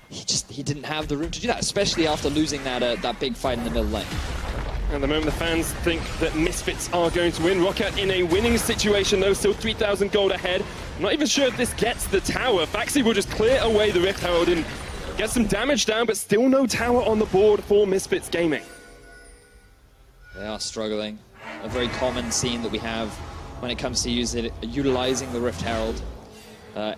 he didn't have the room to do that, especially after losing that big fight in the middle lane. At the moment, the fans think that Misfits are going to win. Roccat in a winning situation, though, still 3,000 gold ahead. I'm not even sure if this gets the tower. Faxi will just clear away the Rift Herald and get some damage down, but still no tower on the board for Misfits Gaming. They are struggling. A very common scene that we have when it comes to utilizing the Rift Herald.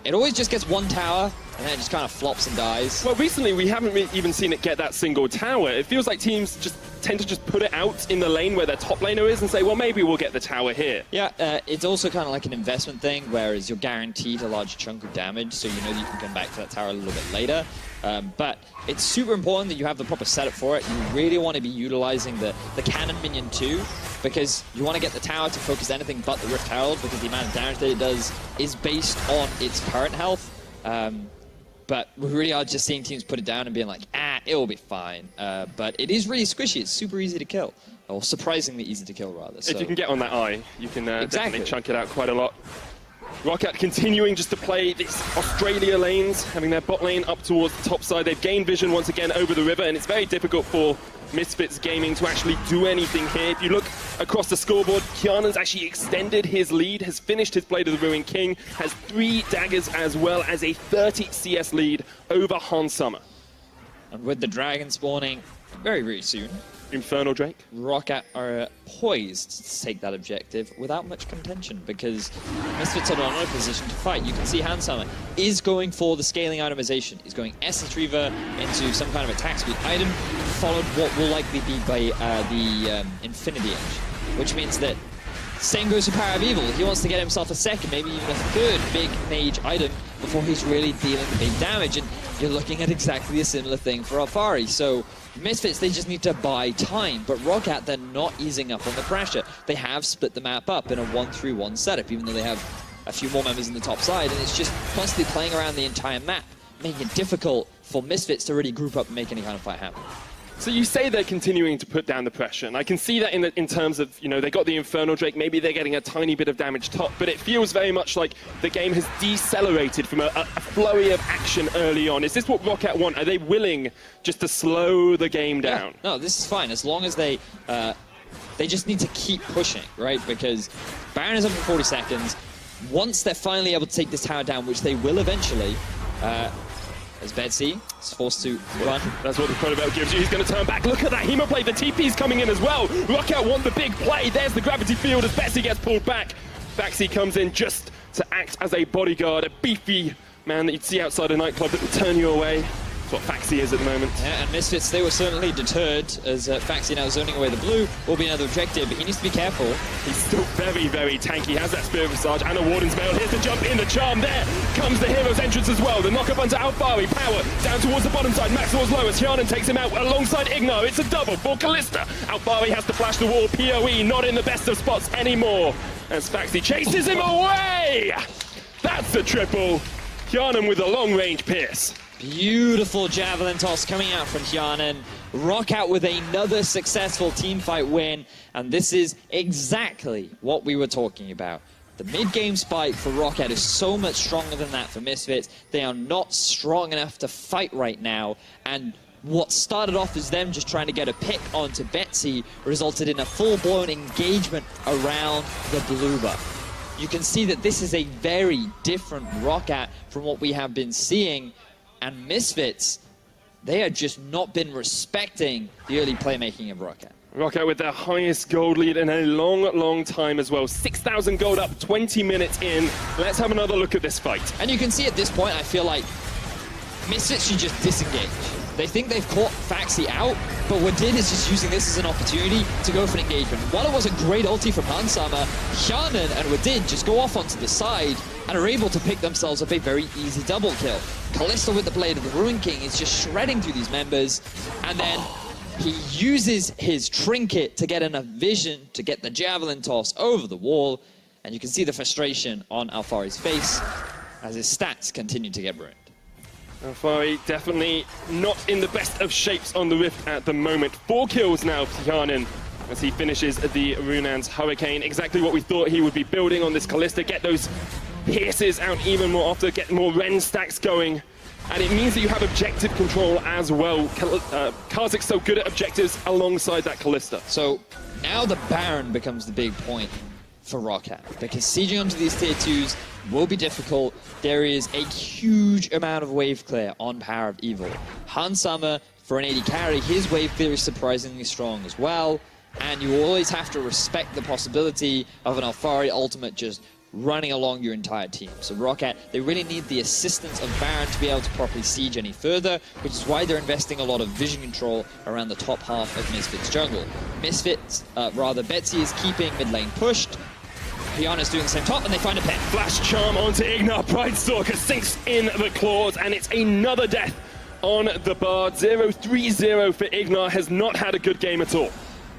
It always just gets 1 tower, and then it just kind of flops and dies. Well, recently we haven't even seen it get that single tower. It feels like teams just tend to just put it out in the lane where their top laner is and say, well, maybe we'll get the tower here. Yeah, it's also kind of like an investment thing, whereas you're guaranteed a large chunk of damage, so you know that you can come back to that tower a little bit later. But it's super important that you have the proper setup for it. You really want to be utilizing the cannon minion too, because you want to get the tower to focus anything but the Rift Herald, because the amount of damage that it does is based on its current health. But we really are just seeing teams put it down and being like, it will be fine. But it is really squishy. It's super easy to kill. Or surprisingly easy to kill, rather. So. If you can get on that eye, you can definitely chunk it out quite a lot. Roccat continuing just to play these Australia lanes, having their bot lane up towards the top side. They've gained vision once again over the river, and it's very difficult for Misfits Gaming to actually do anything here. If you look across the scoreboard, Kianan's actually extended his lead, has finished his Blade of the Ruined King, has 3 daggers as well as a 30 CS lead over Hans Summer. And with the dragon spawning very, very soon, Infernal Drake. Roccat are poised to take that objective without much contention because Misfits are not in a position to fight. You can see Hansama is going for the scaling itemization. He's going S Retriever into some kind of attack speed item, followed what will likely be by the Infinity Edge, which means that same goes for Power of Evil. He wants to get himself a second, maybe even a third big mage item before he's really dealing big damage, and you're looking at exactly a similar thing for Alphari. So Misfits, they just need to buy time, but Roccat, they're not easing up on the pressure. They have split the map up in a 1-3-1 setup, even though they have a few more members in the top side, and it's just constantly playing around the entire map, making it difficult for Misfits to really group up and make any kind of fight happen. So you say they're continuing to put down the pressure, and I can see that in terms of, you know, they got the Infernal Drake, maybe they're getting a tiny bit of damage top, but it feels very much like the game has decelerated from a flurry of action early on. Is this what Roccat want? Are they willing just to slow the game down? Yeah. No, this is fine, as long as they just need to keep pushing, right? Because Baron is up for 40 seconds. Once they're finally able to take this tower down, which they will eventually, as Betsy is forced to run. That's what the Chronobelt gives you. He's going to turn back. Look at that Hemo play. The TP's coming in as well. Roccat want the big play. There's the gravity field as Betsy gets pulled back. Faxi comes in just to act as a bodyguard, a beefy man that you'd see outside a nightclub that would turn you away. That's what Faxi is at the moment. Yeah, and Misfits, they were certainly deterred as Faxi now zoning away the blue. Will be another objective, but he needs to be careful. He's still very, very tanky. He has that Spirit Visage and a Warden's Mail. Here's the jump in, the charm there. Comes the Hero's entrance as well. The knock-up onto Alphari. Power down towards the bottom side. Max towards lowest. Hyanan takes him out alongside Ignar. It's a double for Kalista. Alphari has to flash the wall. PoE not in the best of spots anymore as Faxi chases him away. That's the triple. Hyanan with a long-range pierce. Beautiful javelin toss coming out from Hyanan. Roccat with another successful teamfight win, and this is exactly what we were talking about. The mid-game spike for Roccat is so much stronger than that for Misfits. They are not strong enough to fight right now, and what started off as them just trying to get a pick onto Betsy resulted in a full-blown engagement around the blue buff. You can see that this is a very different Roccat from what we have been seeing. And Misfits, they have just not been respecting the early playmaking of Roccat. Roccat with their highest gold lead in a long, long time as well. 6,000 gold up, 20 minutes in. Let's have another look at this fight. And you can see at this point, I feel like Misfits should just disengage. They think they've caught Faxi out, but Wadid is just using this as an opportunity to go for an engagement. While it was a great ulti from Hansama, Hyanan and Wadid just go off onto the side and are able to pick themselves up a very easy double kill. Kalista with the Blade of the Ruin King is just shredding through these members, and then he uses his trinket to get enough vision to get the javelin toss over the wall, and you can see the frustration on Alphari's face as his stats continue to get ruined. Alphari definitely not in the best of shapes on the Rift at the moment. 4 kills now for Hyanan as he finishes the Runan's Hurricane. Exactly what we thought he would be building on this Kalista. Get those pierces out even more often, get more Ren stacks going. And it means that you have objective control as well. Kazak's so good at objectives alongside that Kalista. So now the Baron becomes the big point for Roccat, because sieging onto these tier 2s will be difficult. There is a huge amount of wave clear on Power of Evil. Hansama, for an AD carry, his wave clear is surprisingly strong as well, and you always have to respect the possibility of an Alphari ultimate just running along your entire team. So Roccat, they really need the assistance of Baron to be able to properly siege any further, which is why they're investing a lot of vision control around the top half of Misfits jungle. Betsy is keeping mid lane pushed. Hyanan's doing the same top, and they find a pen. Flash charm onto Ignar. Pridestalker sinks in the claws, and it's another death on the Bard. 0-3-0 for Ignar. Has not had a good game at all.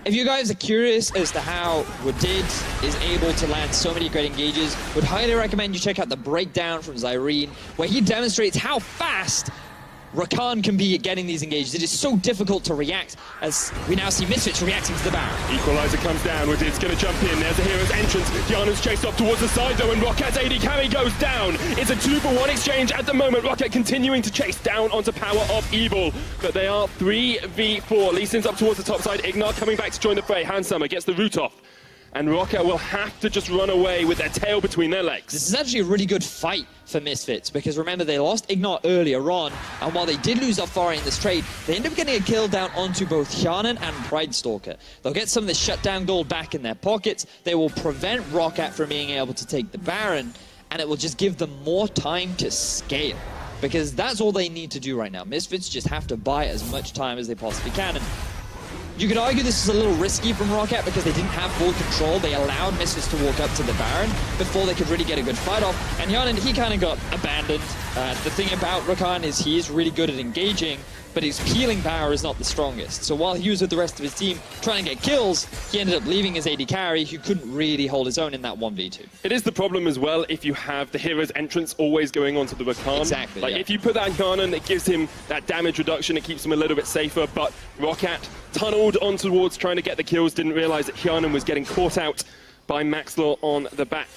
If you guys are curious as to how Wadid is able to land so many great engages, would highly recommend you check out the breakdown from Zyrene, where he demonstrates how fast Rakan can be at getting these engages. It is so difficult to react, as we now see Misfits reacting to the Baron. Equalizer comes down, Wadid's going to jump in. There's a hero's entrance. Hyanan's chased off towards the side though, and Rockat's AD carry goes down. It's a 2-for-1 exchange at the moment. Roccat continuing to chase down onto Power of Evil, but they are 3v4. Lee Sin's up towards the top side. Ignar coming back to join the fray. Hansama gets the root off. and Roccat will have to just run away with their tail between their legs. This is actually a really good fight for Misfits, because remember, they lost Ignat earlier on, and while they did lose Alfari in this trade, they end up getting a kill down onto both Hjarnan and Pridestalker. They'll get some of the shutdown gold back in their pockets, they will prevent Roccat from being able to take the Baron, and it will just give them more time to scale. Because that's all they need to do right now. Misfits just have to buy as much time as they possibly can. And you could argue this is a little risky from Roccat because they didn't have full control. They allowed Misfits to walk up to the Baron before they could really get a good fight off. And Hjarnan, he kind of got abandoned. The thing about Roccat is he is really good at engaging, but his peeling power is not the strongest. So while he was with the rest of his team trying to get kills, he ended up leaving his AD carry, who couldn't really hold his own in that 1v2. It is the problem as well if you have the hero's entrance always going onto the Roccat. Exactly, Like, yeah. if you put that on Hjarnan, it gives him that damage reduction, it keeps him a little bit safer, but Roccat tunneled on towards trying to get the kills, didn't realize that Hjarnan was getting caught out by Maxlaw on the back.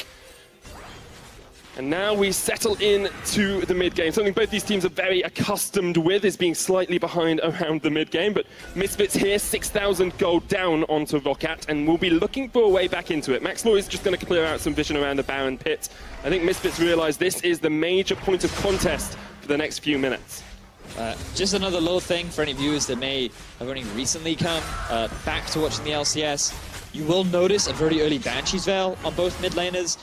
And now we settle into the mid-game. Something both these teams are very accustomed with is being slightly behind around the mid-game, but Misfits here, 6,000 gold down onto Roccat, and will be looking for a way back into it. Maxlaw is just going to clear out some vision around the Baron pit. I think Misfits realize this is the major point of contest for the next few minutes. Just another little thing for any viewers that may have only recently come back to watching the LCS. You will notice a very early Banshee's Veil on both mid laners.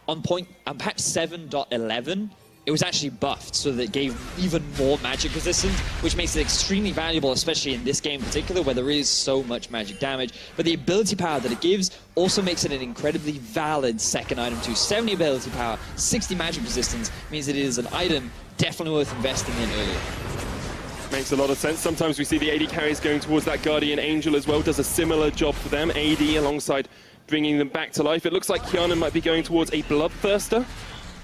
On patch 7.11, it was actually buffed so that it gave even more magic resistance, which makes it extremely valuable, especially in this game in particular, where there is so much magic damage. But the ability power that it gives also makes it an incredibly valid second item too. 70 ability power, 60 magic resistance means that it is an item definitely worth investing in earlier. Makes a lot of sense. Sometimes we see the AD carries going towards that Guardian Angel as well, does a similar job for them. AD alongside bringing them back to life. It looks like Hjarnan might be going towards a Bloodthirster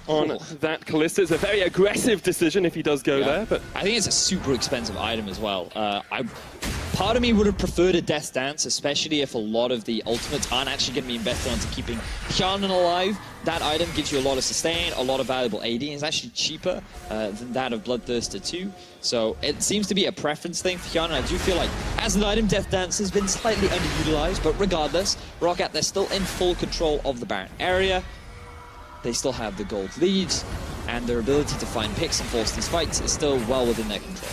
on that Kalista. It's a very aggressive decision if he does go there, but I think it's a super expensive item as well. Part of me would have preferred a Death Dance, especially if a lot of the ultimates aren't actually going to be invested onto keeping Hjarnan alive. That item gives you a lot of sustain, a lot of valuable AD, and it's actually cheaper than that of Bloodthirster 2. So it seems to be a preference thing for Hjarnan. I do feel like, as an item, Death Dance has been slightly underutilized, but regardless, Roccat, they're still in full control of the Baron area. They still have the gold leads, and their ability to find picks and force these fights is still well within their control.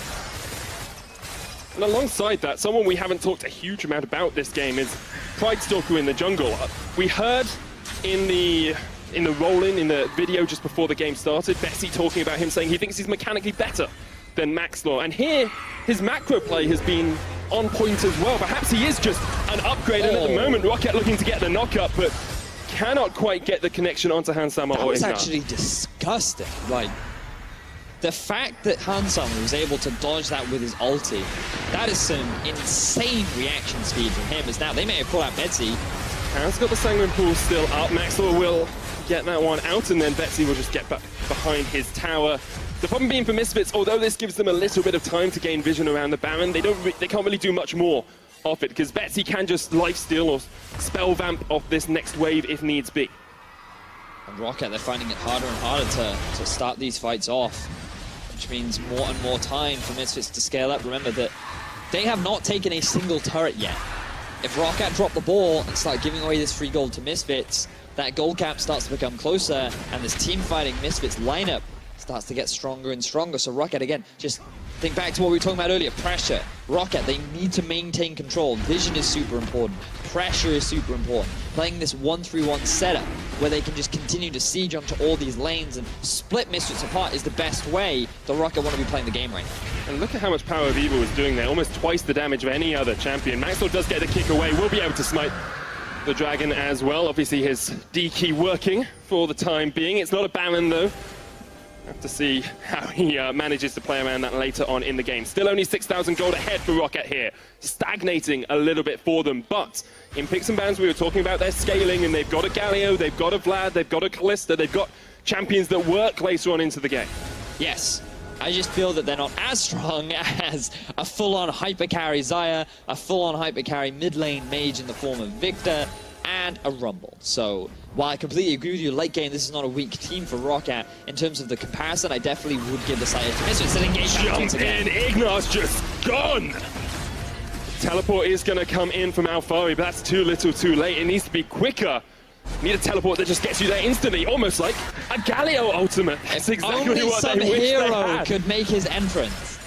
And alongside that, someone we haven't talked a huge amount about this game is Pridestalker in the jungle. We heard in the roll-in, in the video just before the game started, Bessie talking about him saying he thinks he's mechanically better than Maxlaw. And here, his macro play has been on point as well. Perhaps he is just an upgrade, and at the moment, Roccat looking to get the knock-up, but cannot quite get the connection onto Hansama or Ignat. That was actually disgusting. Like, the fact that Hansama was able to dodge that with his ulti, that is some insane reaction speed from him, as now they may have pulled out Betsy. Has got the Sanguine Pool still up. Maxlaw will get that one out, and then Betsy will just get back behind his tower. The problem being for Misfits, although this gives them a little bit of time to gain vision around the Baron, they can't really do much more off it, because Betsy can just lifesteal or spell vamp off this next wave if needs be. And Roccat, they're finding it harder and harder to start these fights off, which means more and more time for Misfits to scale up. Remember that they have not taken a single turret yet. If Roccat drop the ball and start giving away this free gold to Misfits, that gold cap starts to become closer, and this team fighting Misfits lineup starts to get stronger and stronger. So Roccat, again, just think back to what we were talking about earlier, pressure. Roccat, they need to maintain control. Vision is super important. Pressure is super important. Playing this 1-3-1 setup where they can just continue to siege onto all these lanes and split Misfits apart is the best way the Roccat want to be playing the game right now. And look at how much Power of Evil is doing there, almost twice the damage of any other champion. Maxlaw does get the kick away, will be able to smite the Dragon as well. Obviously his D key working for the time being. It's not a Baron though. Have to see how he manages to play around that later on in the game. Still only 6,000 gold ahead for Roccat here. Stagnating a little bit for them, but in picks and bans we were talking about, they're scaling, and they've got a Galio, they've got a Vlad, they've got a Kalista, they've got champions that work later on into the game. Yes. I just feel that they're not as strong as a full-on hyper carry Xayah, a full-on hyper carry mid lane mage in the form of Victor, and a Rumble. So while I completely agree with you, late game, this is not a weak team for Roccat. In terms of the comparison, I definitely would give the side to Misfits. An engage Jump in, Ignat's just gone! Teleport is going to come in from Alfari, but that's too little too late. It needs to be quicker. Need a teleport that just gets you there instantly, almost like a Galio ultimate. That's exactly Only what some they wish they hero had. could make his entrance.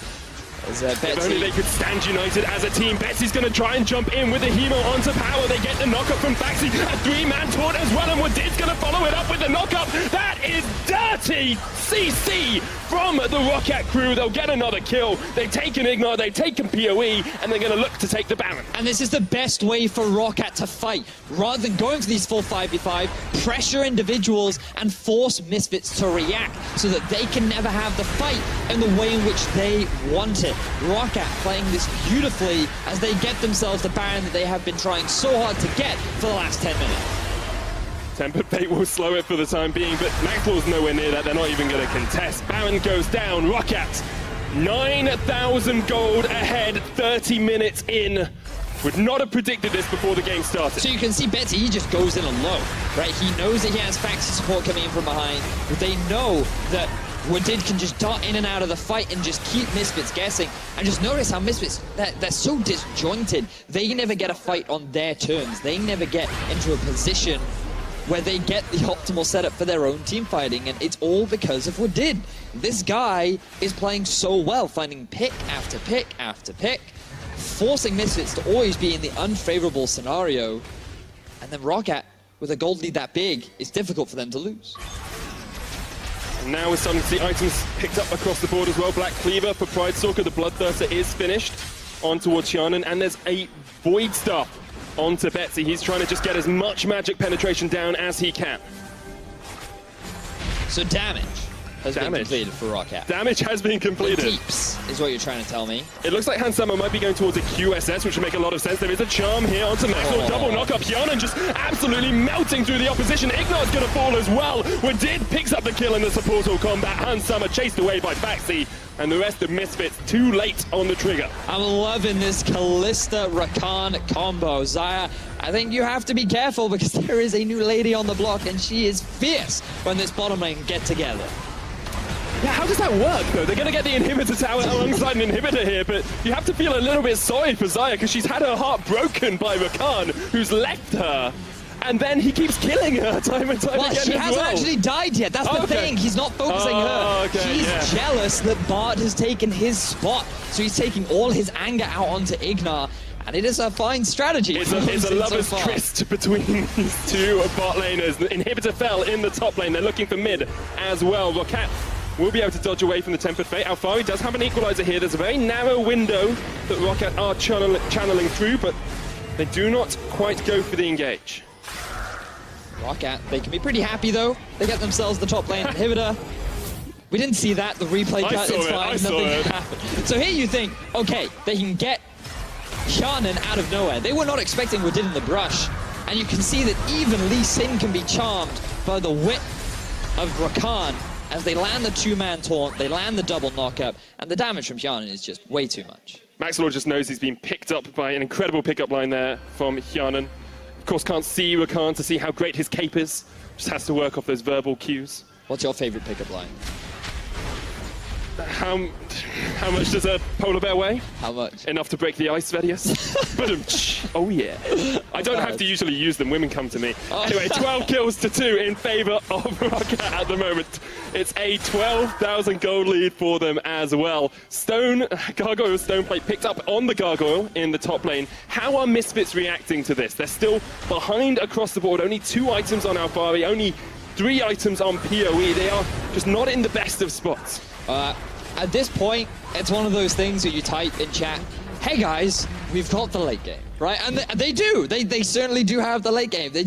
If only they could stand united as a team. Betsy's going to try and jump in with the Hemo onto power. They get the knockup from Faxi. A three-man taunt as well, and Wadid's going to follow it up with the knockup. That is dirty CC from the Roccat crew. They'll get another kill. They've taken Ignite, they've taken PoE, and they're going to look to take the Baron. And this is the best way for Roccat to fight. Rather than going for these full 5v5, pressure individuals and force Misfits to react so that they can never have the fight in the way in which they want it. Roccat playing this beautifully as they get themselves the Baron that they have been trying so hard to get for the last 10 minutes. Tempered Fate will slow it for the time being, but Maxwell's nowhere near that. They're not even going to contest. Baron goes down. Roccat, 9,000 gold ahead, 30 minutes in. Would not have predicted this before the game started. So you can see Betsy, he just goes in alone, right? He knows that he has Faxi support coming in from behind, but they know that Wadid can just dart in and out of the fight and just keep Misfits guessing. And just notice how Misfits, they're so disjointed. They never get a fight on their terms. They never get into a position where they get the optimal setup for their own team fighting, and it's all because of Wadid. This guy is playing so well, finding pick after pick after pick, forcing Misfits to always be in the unfavorable scenario, and then Roccat, with a gold lead that big, it's difficult for them to lose. And now we're starting to see items picked up across the board as well. Black Cleaver for Pride Stalker, the Bloodthirster is finished. On towards Shannon, and there's a Void Staff onto Betsy. He's trying to just get as much magic penetration down as he can. So damage has been completed for Roccat. Damage has been completed. The deeps is what you're trying to tell me. It looks like Hansama might be going towards a QSS, which would make a lot of sense. There is a charm here onto Maxwell. Double knockup. Hyanan just absolutely melting through the opposition. Ignite's going to fall as well. Wadid picks up the kill in the supportal combat. Hansama chased away by Faxi. And the rest of Misfits too late on the trigger. I'm loving this Kalista Rakan combo. Zaya, I think you have to be careful because there is a new lady on the block and she is fierce when this bottom lane get together. Yeah, how does that work though? They're going to get the inhibitor tower alongside an inhibitor here, but you have to feel a little bit sorry for Zaya because she's had her heart broken by Rakan, who's left her. And then he keeps killing her time and time again. She hasn't actually died yet. That's the thing. He's not focusing her. He's jealous that Bart has taken his spot. So he's taking all his anger out onto Ignar. And it is a fine strategy. It's a lover's tryst between these two bot laners. The inhibitor fell in the top lane. They're looking for mid as well. Roccat will be able to dodge away from the Tempered Fate. Alfari does have an equalizer here. There's a very narrow window that Roccat are channeling through, but they do not quite go for the engage. Roccat, they can be pretty happy though. They get themselves the top lane inhibitor. We didn't see that, the replay cut, it's fine, nothing happened. So here you think, okay, they can get Shannon out of nowhere. They were not expecting Wadid in the brush. And you can see that even Lee Sin can be charmed by the wit of Rakan as they land the two-man taunt, they land the double knockup, and the damage from Shannon is just way too much. Maxwell just knows he's been picked up by an incredible pickup line there from Hyanan. Of course, can't see Rakan to see how great his cape is. Just has to work off those verbal cues. What's your favorite pickup line? How much does a polar bear weigh? How much? Enough to break the ice, Vedius. Oh yeah. I don't have to usually use them. Women come to me. Anyway, 12 kills to 2 in favor of Roccat at the moment. It's a 12,000 gold lead for them as well. Gargoyle Stoneplate picked up on the Gargoyle in the top lane. How are Misfits reacting to this? They're still behind across the board. Only 2 items on Alfari, only 3 items on PoE. They are just not in the best of spots. At this point, it's one of those things where you type in chat, hey guys, we've got the late game, right? And they do. They certainly do have the late game. They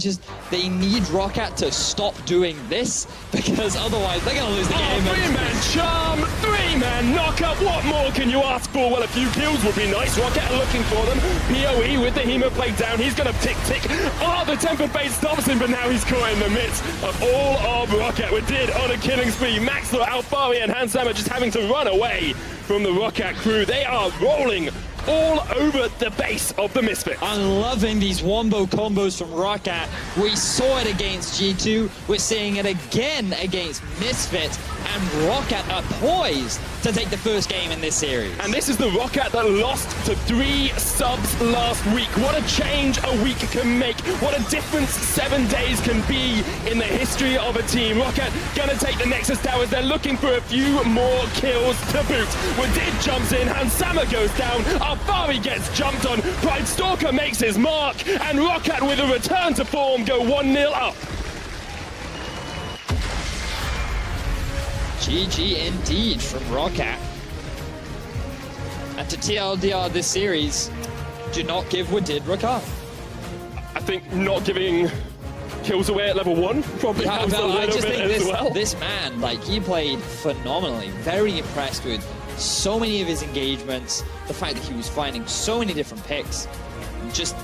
need Roccat to stop doing this because otherwise they're going to lose the game. 3-man charm, 3-man knockup. What more can you ask for? Well, a few kills would be nice. Roccat are looking for them. PoE with the Hemo plate down. He's going to tick. Oh, the Tempered Fate stops him, but now he's caught in the midst of all of Roccat. Wadid on a killing spree. Maxwell, Alfari, and Hansama just having to run away from the Roccat crew. They are rolling all over the base of the Misfits. I'm loving these wombo combos from Roccat. We saw it against G2. We're seeing it again against Misfits. And Roccat are poised to take the first game in this series. And this is the Roccat that lost to 3 subs last week. What a change a week can make. What a difference 7 days can be in the history of a team. Roccat gonna take the Nexus Towers. They're looking for a few more kills to boot. Wadid jumps in, Hansama goes down, Alfari gets jumped on, Pride Stalker makes his mark, and Roccat with a return to form go 1-0 up. GG indeed from Roccat. And to TLDR this series, do not give Wadid Roccat. I think not giving kills away at level 1 probably helps a little bit as well. This man, like, he played phenomenally. Very impressed with so many of his engagements, the fact that he was finding so many different picks, just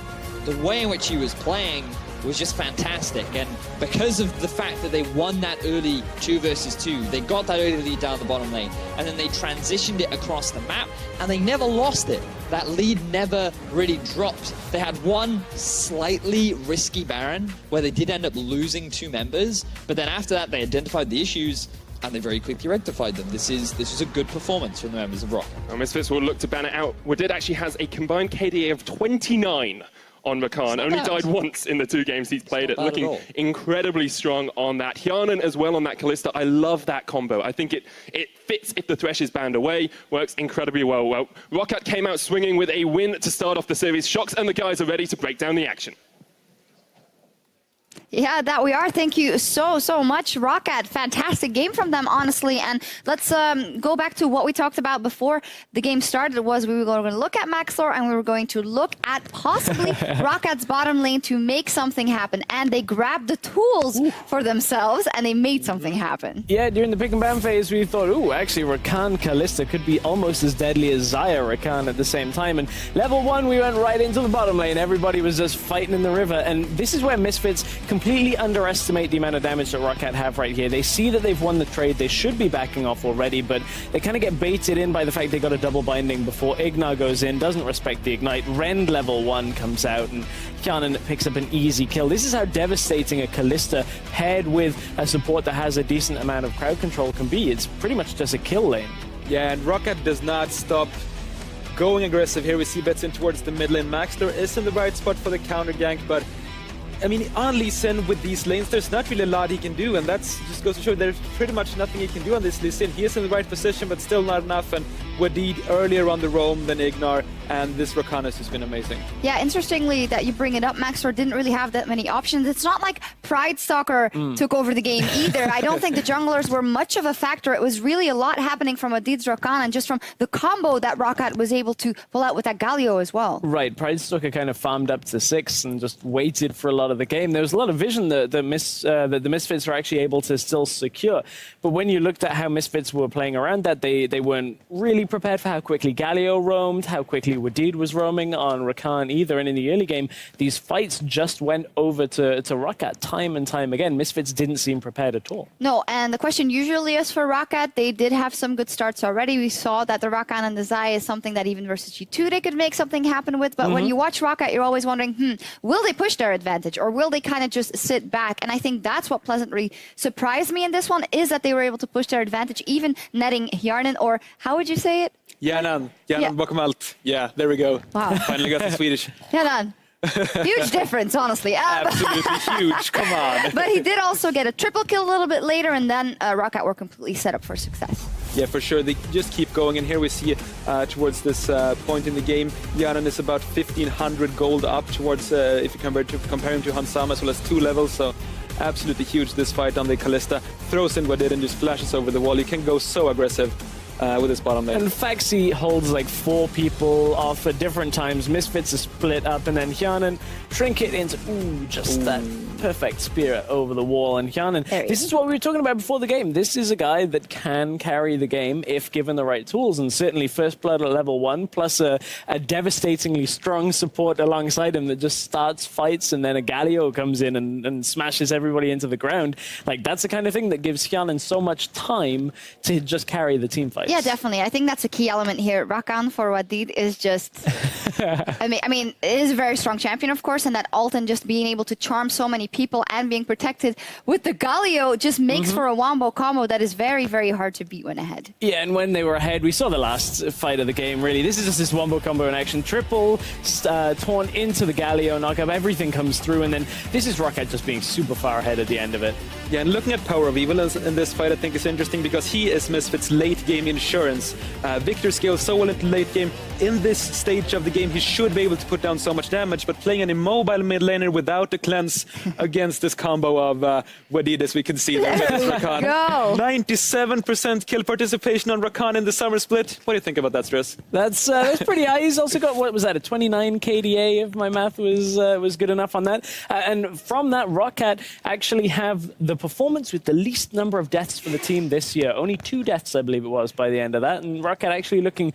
the way in which he was playing was just fantastic. And because of the fact that they won that early 2 versus 2, they got that early lead down the bottom lane, and then they transitioned it across the map, and they never lost it. That lead never really dropped. They had one slightly risky Baron where they did end up losing 2 members, but then after that they identified the issues and they very quickly rectified them. This is a good performance from the members of ROC. Well, Misfits will look to ban it out. Wadid actually has a combined KDA of 29 on Rakan. Only died once in the 2 games he's played it. Looking incredibly strong on that. Hjarnan as well on that Kalista. I love that combo. I think it fits if the Thresh is banned away. Works incredibly well. Well, Roccat came out swinging with a win to start off the series. Shox and the guys are ready to break down the action. Yeah, that we are. Thank you so much, Roccat. Fantastic game from them, honestly. And let's go back to what we talked about before the game started. Was we were going to look at Maxlor and we were going to look at possibly Rockat's bottom lane to make something happen. And they grabbed the tools for themselves and they made something happen. Yeah, during the pick and ban phase, we thought, ooh, actually, Rakan Kalista could be almost as deadly as Xayah Rakan at the same time. And level 1, we went right into the bottom lane. Everybody was just fighting in the river. And this is where Misfits completely underestimate the amount of damage that Roccat have right here. They see that they've won the trade. They should be backing off already, but they kind of get baited in by the fact they got a double binding before Ignar goes in, doesn't respect the Ignite. Rend level 1 comes out, and Hjarnan picks up an easy kill. This is how devastating a Kalista paired with a support that has a decent amount of crowd control can be. It's pretty much just a kill lane. Yeah, and Roccat does not stop going aggressive here. We see bets in towards the mid lane. Maxlor is in the right spot for the counter gank, but I mean, on Lee Sin with these lanes, there's not really a lot he can do, and that's just goes to show there's pretty much nothing he can do on this Lee Sin. He is in the right position, but still not enough, and Wadid earlier on the roam than Ignar, and this Rakan has just been amazing. Yeah, interestingly that you bring it up, Maxlor didn't really have that many options. It's not like Pride Stalker took over the game either. I don't think the junglers were much of a factor. It was really a lot happening from Wadid's Rakan and just from the combo that Roccat was able to pull out with that Galio as well. Right, Pride Stalker kind of farmed up to 6 and just waited for a lot of the game. There was a lot of vision that the Misfits were actually able to still secure. But when you looked at how Misfits were playing around that, they weren't really prepared for how quickly Galio roamed, how quickly Wadid was roaming on Rakan either. And in the early game, these fights just went over to Roccat time and time again. Misfits didn't seem prepared at all. No, and the question usually is for Roccat. They did have some good starts already. We saw that the Rakan and the Xayah is something that even versus G2 they could make something happen with. But when you watch Roccat, you're always wondering, will they push their advantage or will they kind of just sit back? And I think that's what pleasantly surprised me in this one, is that they were able to push their advantage, even netting Hjarnan, or how would you say it? Hjarnan bakom allt. Yeah, there we go. Wow. Finally got the Swedish. Hjarnan. Huge difference, honestly. Absolutely huge, come on. But he did also get a triple kill a little bit later, and then Roccat were completely set up for success. Yeah, for sure. They just keep going. And here we see towards this point in the game, Hjarnan is about 1,500 gold up towards, if you compare him to Hansama, as well as 2 levels. So absolutely huge, this fight on the Kalista. Throws in Wadid and just flashes over the wall. He can go so aggressive with his bottom lane. And Faxi holds like 4 people off at different times. Misfits are split up, and then Hjarnan trinket into that perfect spear over the wall. And Hjarnan, this is what we were talking about before the game. This is a guy that can carry the game if given the right tools, and certainly First Blood at level 1, plus a devastatingly strong support alongside him that just starts fights, and then a Galio comes in and smashes everybody into the ground. Like, that's the kind of thing that gives Hjarnan so much time to just carry the team fight. fights. Yeah, definitely. I think that's a key element here. Roccat for Wadid is just... I mean, it is a very strong champion, of course, and that ult and just being able to charm so many people and being protected with the Galio just makes for a wombo combo that is very, very hard to beat when ahead. Yeah, and when they were ahead, we saw the last fight of the game, really. This is just this wombo combo in action. Triple, torn into the Galio, knockup, everything comes through, and then this is Roccat just being super far ahead at the end of it. Yeah, and looking at Power of Evil in this fight, I think is interesting because he is Misfits' late game insurance. Victor scales so well into late game. In this stage of the game, he should be able to put down so much damage, but playing an immobile mid laner without the cleanse against this combo of Wadid, as we can see there with this Roccat. 97% kill participation on Roccat in the summer split. What do you think about that, Stress? That's pretty high. He's also got, what was that, a 29 KDA, if my math was good enough on that. And from that, Roccat actually have the performance with the least number of deaths for the team this year. Only 2 deaths, I believe it was, by the end of that. And Roccat actually looking,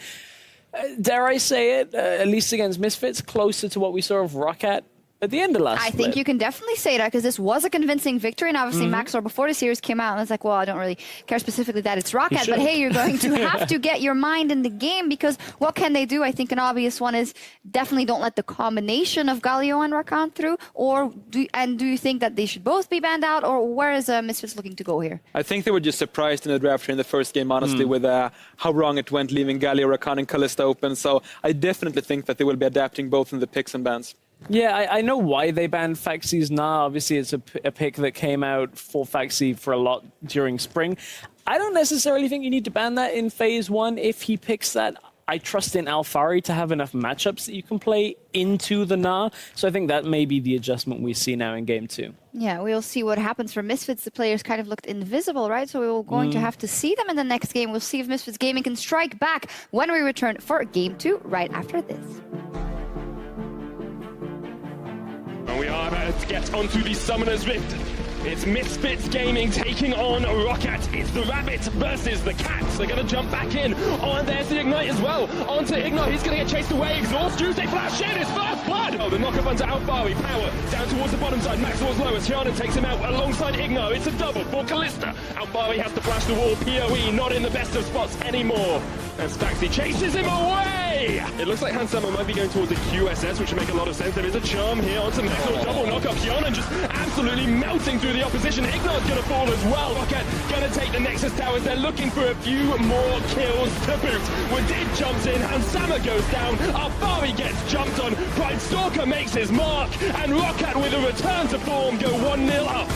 dare I say it, at least against Misfits, closer to what we saw of Roccat at the end of last I think you can definitely say that because this was a convincing victory, and obviously Maxor before the series came out and it's like, well, I don't really care specifically that it's Roccat, but hey, you're going to have to get your mind in the game because what can they do? I think an obvious one is definitely don't let the combination of Galio and Roccat through, or do you think that they should both be banned out, or where is Misfits looking to go here? I think they were just surprised in the draft in the first game, honestly, with how wrong it went, leaving Galio, Roccat, and Kalista open. So I definitely think that they will be adapting both in the picks and bans. Yeah, I know why they banned Faxi's now. Obviously, it's a pick that came out for Faxi for a lot during spring. I don't necessarily think you need to ban that in Phase 1 if he picks that. I trust in Alfari to have enough matchups that you can play into the Na. So I think that may be the adjustment we see now in Game 2. Yeah, we'll see what happens for Misfits. The players kind of looked invisible, right? So we're going to have to see them in the next game. We'll see if Misfits Gaming can strike back when we return for Game 2 right after this. And we are about to get onto the Summoner's Rift. It's Misfits Gaming taking on Roccat. It's the rabbit versus the cat. They're going to jump back in. Oh, and there's the Ignite as well. Onto Ignite. He's going to get chased away. Exhaust Tuesday flash in. His first blood. Oh, the knockup onto Alfari. Power down towards the bottom side. Maxwell's lowest. Tiana takes him out alongside Ignite. It's a double for Kalista. Alfari has to flash the wall. PoE not in the best of spots anymore. And Faxi chases him away. It looks like Hansama might be going towards the QSS, which would make a lot of sense. There is a charm here onto Maxwell. Double knockup. Tiana just absolutely melting through the opposition. Ignite's going to fall as well. Roccat going to take the Nexus Towers. They're looking for a few more kills to boot. Wadid jumps in. Hansama goes down. Alfari gets jumped on. Pride Stalker makes his mark. And Roccat with a return to form go 1-0 up.